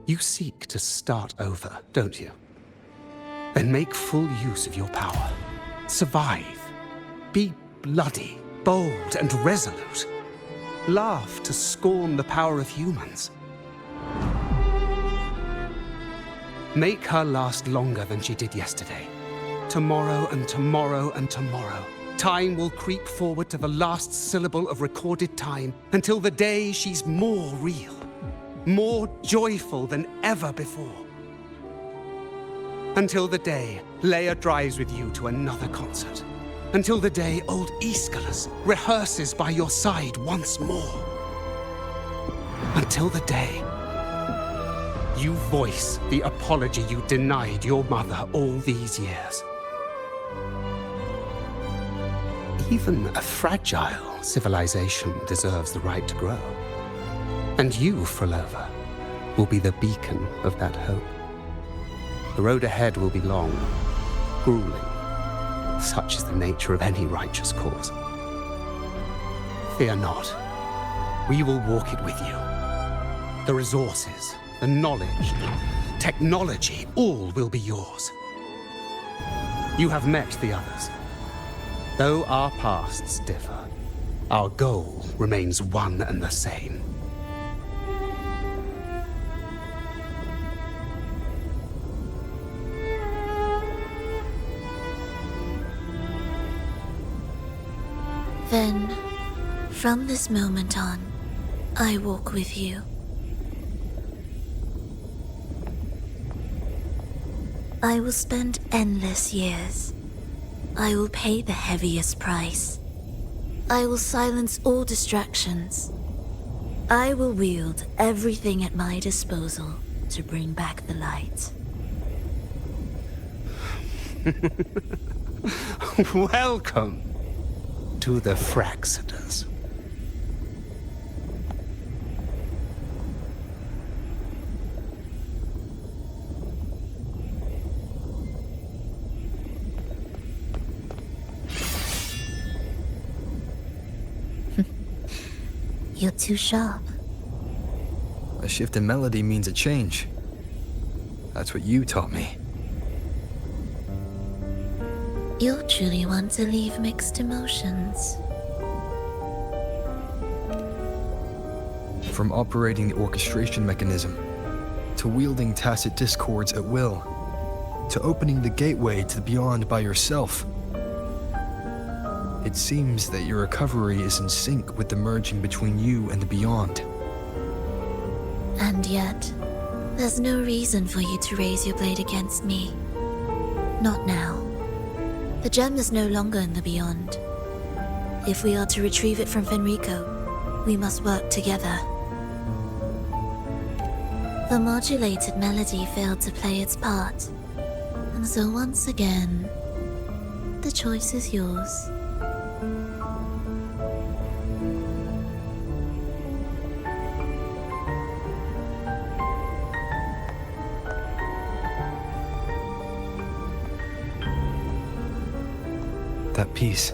S16: You seek to start over, don't you? Then make full use of your power. Survive. Be bloody, bold, and resolute. Laugh to scorn the power of humans. Make her last longer than she did yesterday. Tomorrow and tomorrow and tomorrow. Time will creep forward to the last syllable of recorded time until the day she's more real, more joyful than ever before. Until the day Leia drives with you to another concert. Until the day old Aeschylus rehearses by your side once more. Until the day you voice the apology you denied your mother all these years. Even a fragile civilization deserves the right to grow. And you, Frolova, will be the beacon of that hope. The road ahead will be long, grueling. Such is the nature of any righteous cause. Fear not. We will walk it with you. The resources, the knowledge, technology, all will be yours. You have met the others. Though our pasts differ, our goal remains one and the same.
S1: Then, from this moment on, I walk with you. I will spend endless years. I will pay the heaviest price. I will silence all distractions. I will wield everything at my disposal to bring back the light.
S16: Welcome to the Fraxiters.
S1: You're too sharp.
S4: A shift in melody means a change. That's what you taught me.
S1: You'll truly want to leave mixed emotions.
S4: From operating the orchestration mechanism, to wielding tacit discords at will, to opening the gateway to the beyond by yourself. It seems that your recovery is in sync with the merging between you and the beyond.
S1: And yet, there's no reason for you to raise your blade against me. Not now. The gem is no longer in the beyond. If we are to retrieve it from Fenrico, we must work together. The modulated melody failed to play its part, and so once again, the choice is yours.
S4: That piece.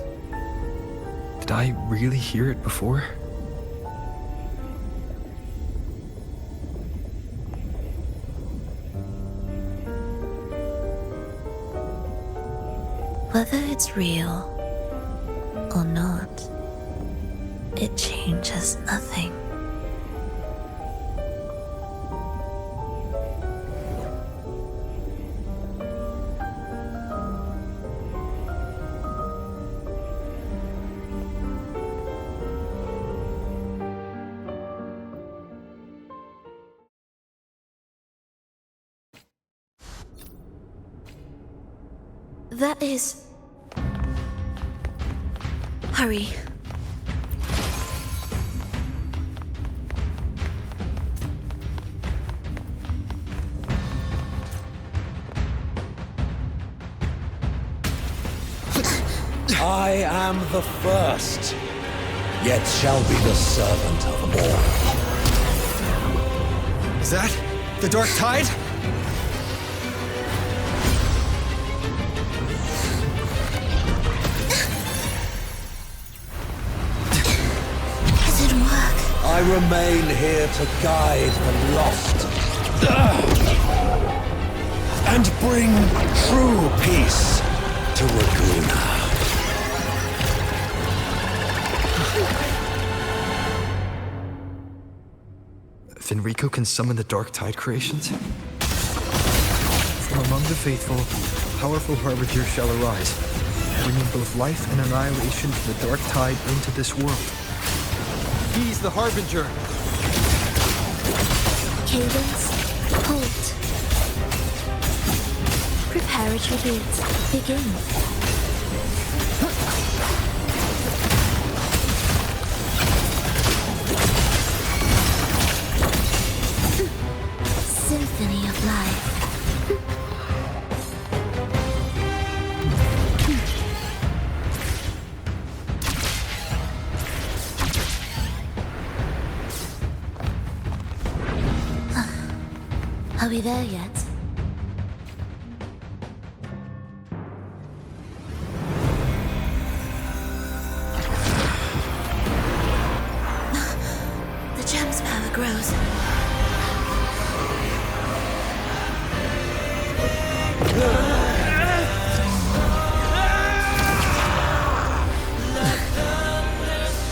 S4: Did I really hear it before?
S1: Whether it's real or not, it changes nothing. That is... Hurry.
S7: I am the first, yet shall be the servant of all.
S4: Is that the Dark Tide?
S7: I remain here to guide the lost and bring true peace to Raguna.
S4: Fenrico can summon the Dark Tide creations? From among the faithful, powerful harbingers shall arise, bringing both life and annihilation to the Dark Tide into this world. He's the Harbinger!
S1: Cadence, halt. Preparatory beats, begin. Symphony of life. Are we there yet? The gem's power grows.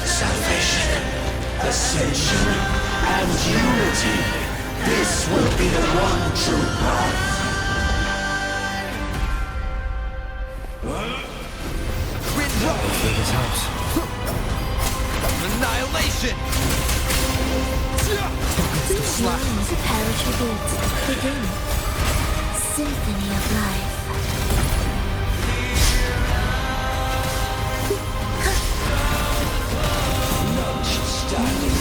S19: Salvation, ascension, and unity. This will be the one true path.
S4: His house.
S8: Annihilation!
S1: Preparatory beats, begin. Symphony of life.
S19: Standing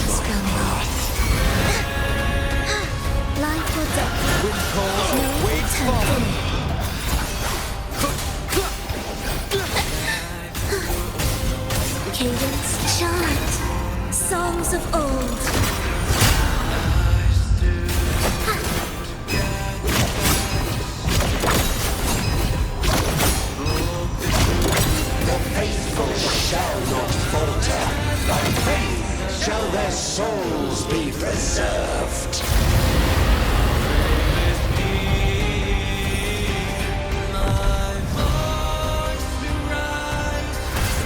S19: by.
S2: souls be preserved.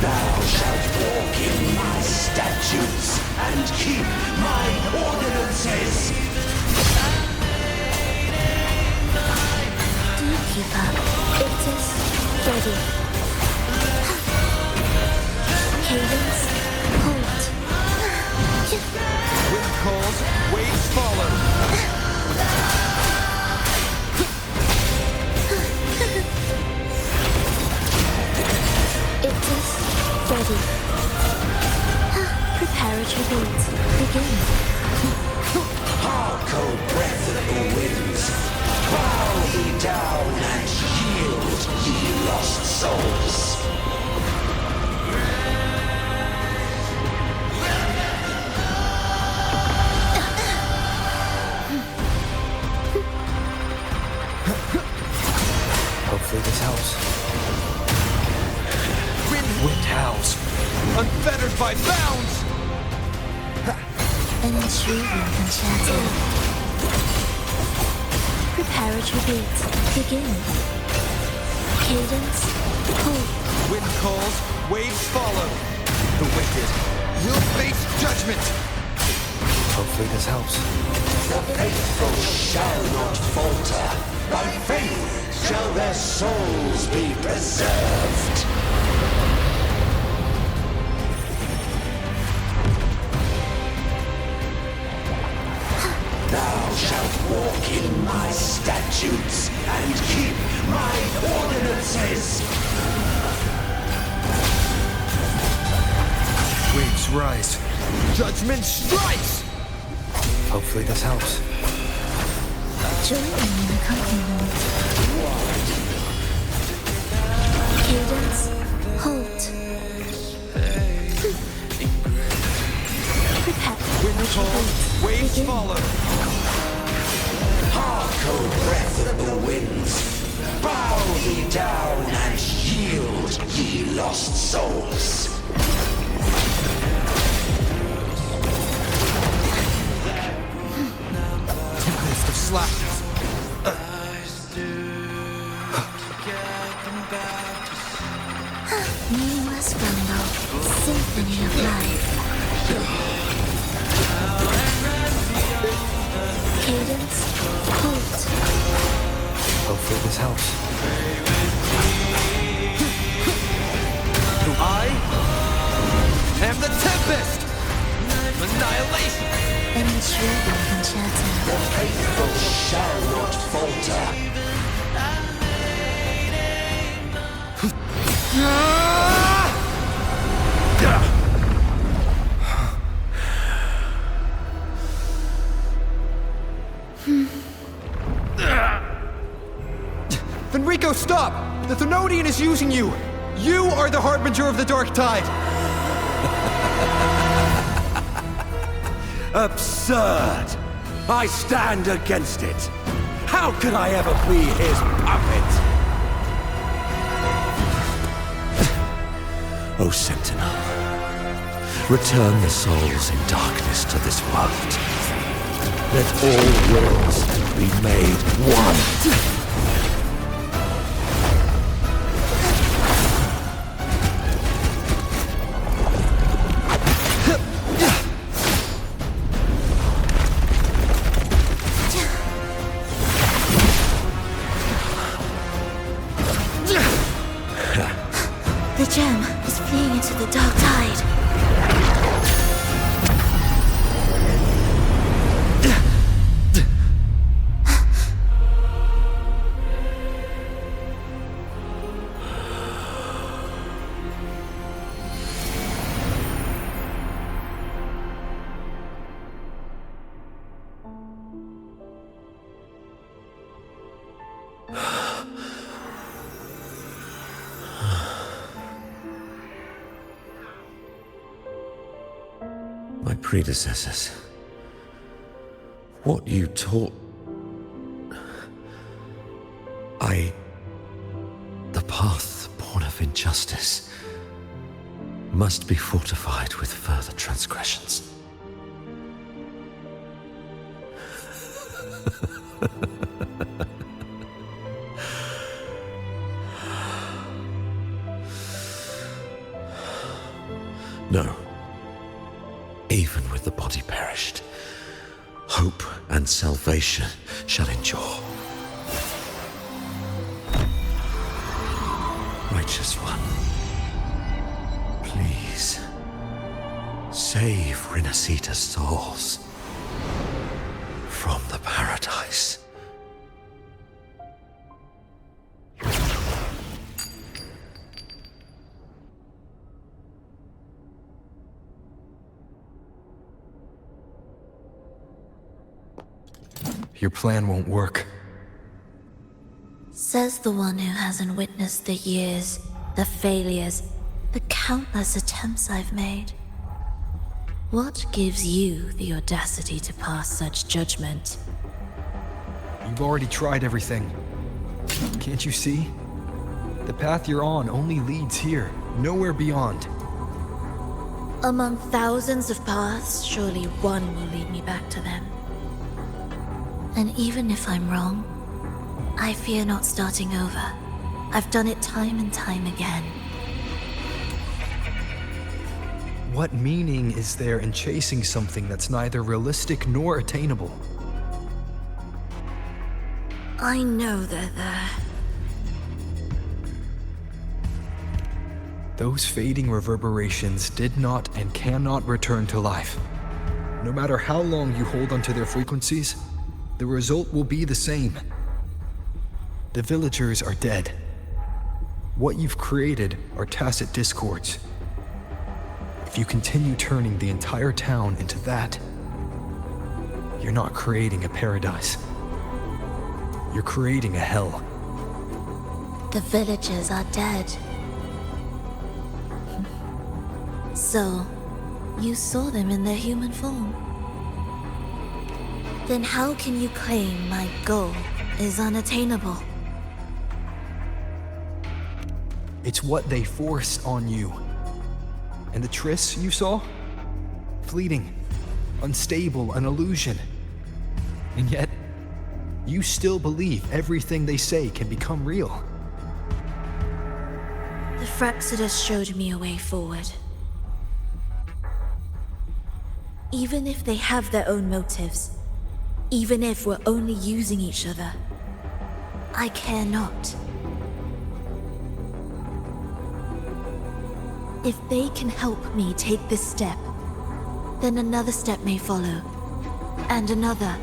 S2: Thou shalt walk in my statutes and keep my ordinances.
S11: Do keep up. It is ready. Cadence, hold.
S8: Wind calls, waves follow.
S11: It is ready. Preparatory beats begin.
S2: Hark, O breath of the winds, bow thee down and yield, ye lost souls.
S4: Hopefully this helps.
S8: Wind howls, unfettered by bounds.
S11: An intriguing concerto. Preparatory beats begin. Cadence, hold.
S8: Wind calls, waves follow. The wicked will face judgment.
S4: Hopefully this helps.
S2: The faithful shall not falter. By faith shall their souls be preserved. Thou shalt walk in my statutes and keep my ordinances.
S8: Waves rise, judgment strikes.
S4: Hopefully this helps.
S11: Join me in accompaniment. Cadence, hold. Prepare.
S8: Wind calls, waves follow.
S2: Hark, O breath of the winds, bow thee down and yield, ye lost souls.
S8: Tempest of slackness.
S11: Meaningless rumble, symphony of life. Cadence, hold.
S4: Hopefully this helps.
S8: I am the Tempest! Annihilation!
S11: An intriguing concerto.
S2: The faithful shall not falter.
S8: Fenrico, stop! The Thenodian is using you! You are the harbinger of the Dark Tide!
S2: Absurd! I stand against it. How could I ever be his puppet? O Sentinel, return the souls in darkness to this world. Let all worlds be made one.
S11: The gem is fleeing into the dark tide.
S7: My predecessors. What you taught... The path born of injustice must be fortified with further transgressions. No. Even with the body perished, hope and salvation shall endure. Righteous One, please save Rinasita's souls from the paradise.
S4: Your plan won't work.
S1: Says the one who hasn't witnessed the years, the failures, the countless attempts I've made. What gives you the audacity to pass such judgment?
S4: You've already tried everything. Can't you see? The path you're on only leads here, nowhere beyond.
S1: Among thousands of paths, surely one will lead me back to them. And even if I'm wrong, I fear not starting over. I've done it time and time again.
S4: What meaning is there in chasing something that's neither realistic nor attainable?
S1: I know they're there.
S4: Those fading reverberations did not and cannot return to life. No matter how long you hold onto their frequencies, the result will be the same. The villagers are dead. What you've created are tacit discords. If you continue turning the entire town into that, you're not creating a paradise. You're creating a hell.
S1: The villagers are dead. So, you saw them in their human form. Then how can you claim my goal is unattainable?
S4: It's what they force on you. And the trysts you saw? Fleeting, unstable, an illusion. And yet, you still believe everything they say can become real.
S1: The Fraxidus showed me a way forward. Even if they have their own motives, even if we're only using each other, I care not. If they can help me take this step, then another step may follow, and another.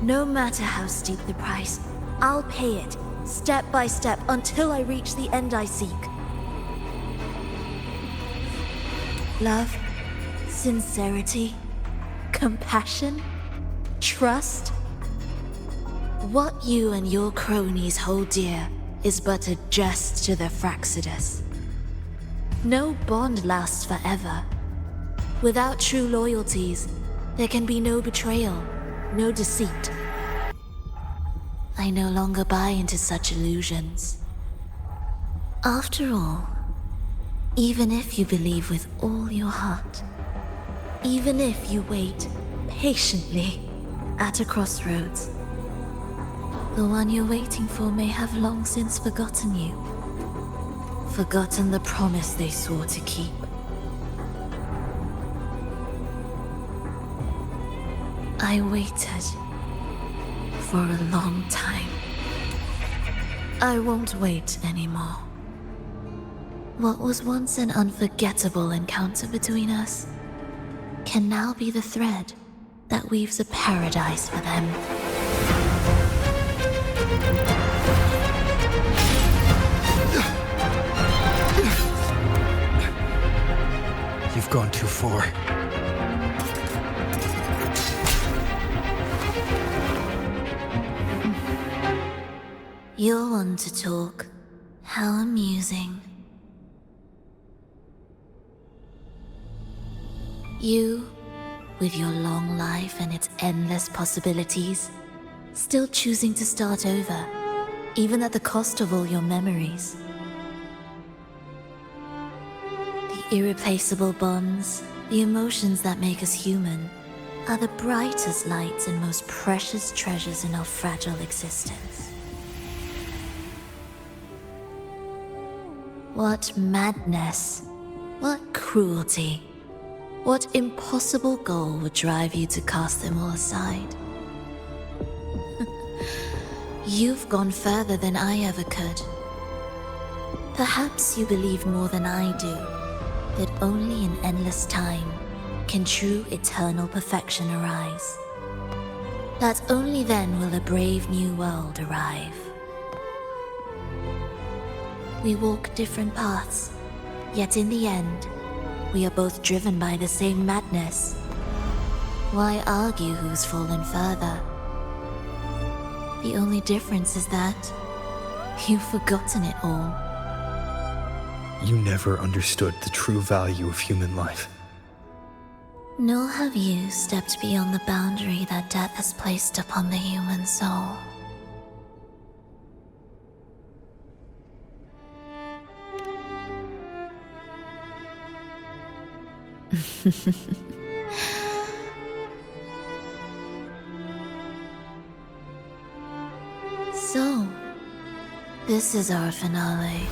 S1: No matter how steep the price, I'll pay it, step by step, until I reach the end I seek. Love, sincerity, compassion, trust. What you and your cronies hold dear is but a jest to the Fraxidus. No bond lasts forever. Without true loyalties, there can be no betrayal, no deceit. I no longer buy into such illusions. After all, even if you believe with all your heart, even if you wait patiently at a crossroads, the one you're waiting for may have long since forgotten you. Forgotten the promise they swore to keep. I waited for a long time. I won't wait anymore. What was once an unforgettable encounter between us can now be the thread that weaves a paradise for them.
S4: You've gone too far.
S1: You're one to talk. How amusing. You, with your long life and its endless possibilities, still choosing to start over, even at the cost of all your memories. The irreplaceable bonds, the emotions that make us human, are the brightest lights and most precious treasures in our fragile existence. What madness, what cruelty, what impossible goal would drive you to cast them all aside? You've gone further than I ever could. Perhaps you believe more than I do, that only in endless time can true eternal perfection arise. That only then will a brave new world arrive. We walk different paths, yet in the end, we are both driven by the same madness. Why argue who's fallen further? The only difference is that you've forgotten it all.
S4: You never understood the true value of human life.
S1: Nor have you stepped beyond the boundary that death has placed upon the human soul. So, this is our finale.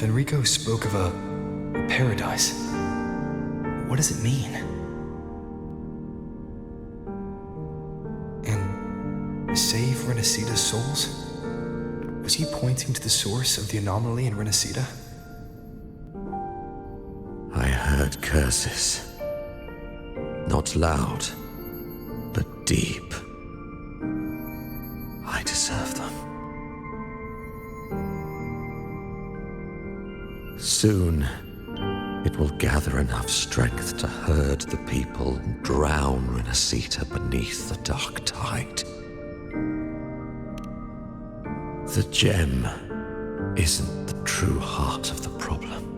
S4: Fenrico spoke of a paradise. What does it mean? And save Renacita's souls? Was he pointing to the source of the anomaly in Renacita?
S7: I heard curses. Not loud, but deep. I deserve them. Soon, it will gather enough strength to herd the people and drown Renacita beneath the dark tide. The gem isn't the true heart of the problem.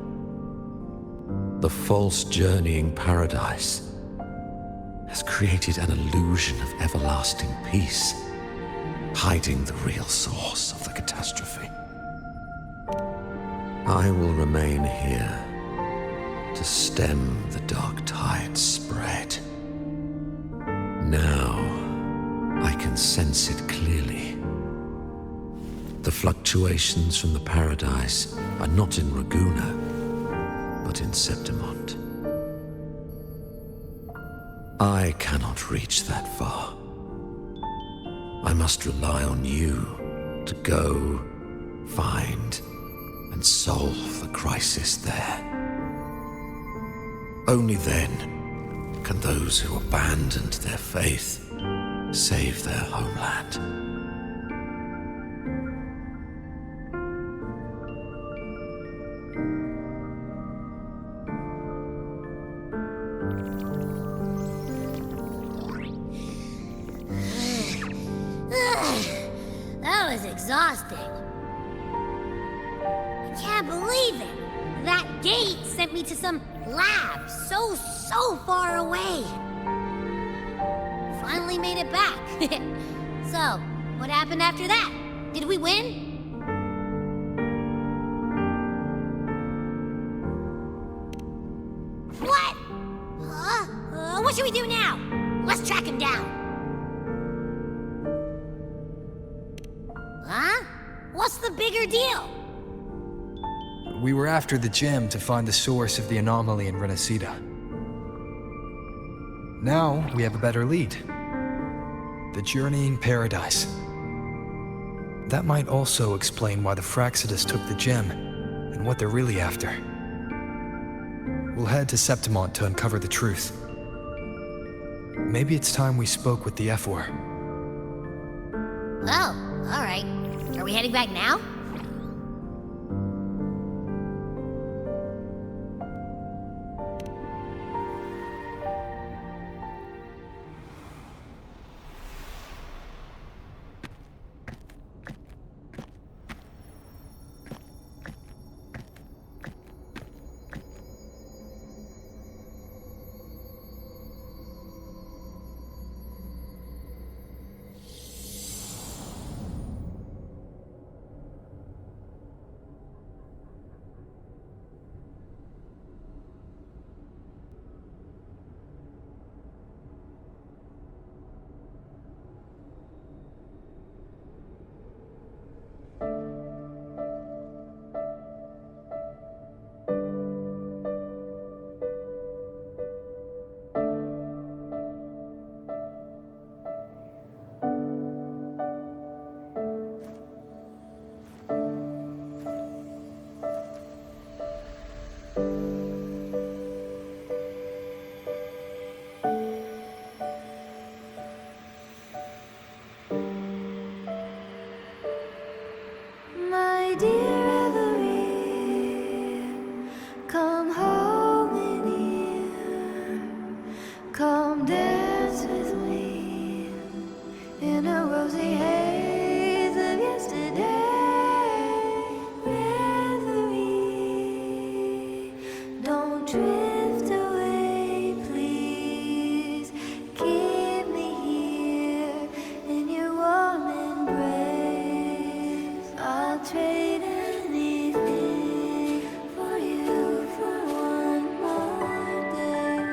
S7: The false journeying paradise has created an illusion of everlasting peace, hiding the real source of the catastrophe. I will remain here to stem the dark tide's spread. Now, I can sense it clearly. The fluctuations from the paradise are not in Raguna, but in Septimont. I cannot reach that far. I must rely on you to go, find, and solve the crisis there. Only then can those who abandoned their faith save their homeland.
S3: That was exhausting. I can't believe it. That gate sent me to some lab so far away. Finally made it back. So, what happened after that? Did we win? What? What should we do now? Let's track him down. Huh? What's the bigger deal?
S4: We were after the gem to find the source of the anomaly in Renacita. Now we have a better lead. The journeying paradise. That might also explain why the Fraxidus took the gem and what they're really after. We'll head to Septimont to uncover the truth. Maybe it's time we spoke with the F-War.
S3: Oh, alright. Are we heading back now?
S19: My dear Every, come home in here. Come dance with me in a rosy haze of yesterday. Reverie, don't drift away, please. Keep me here in your warm embrace. I'll trade anything for you for one more day.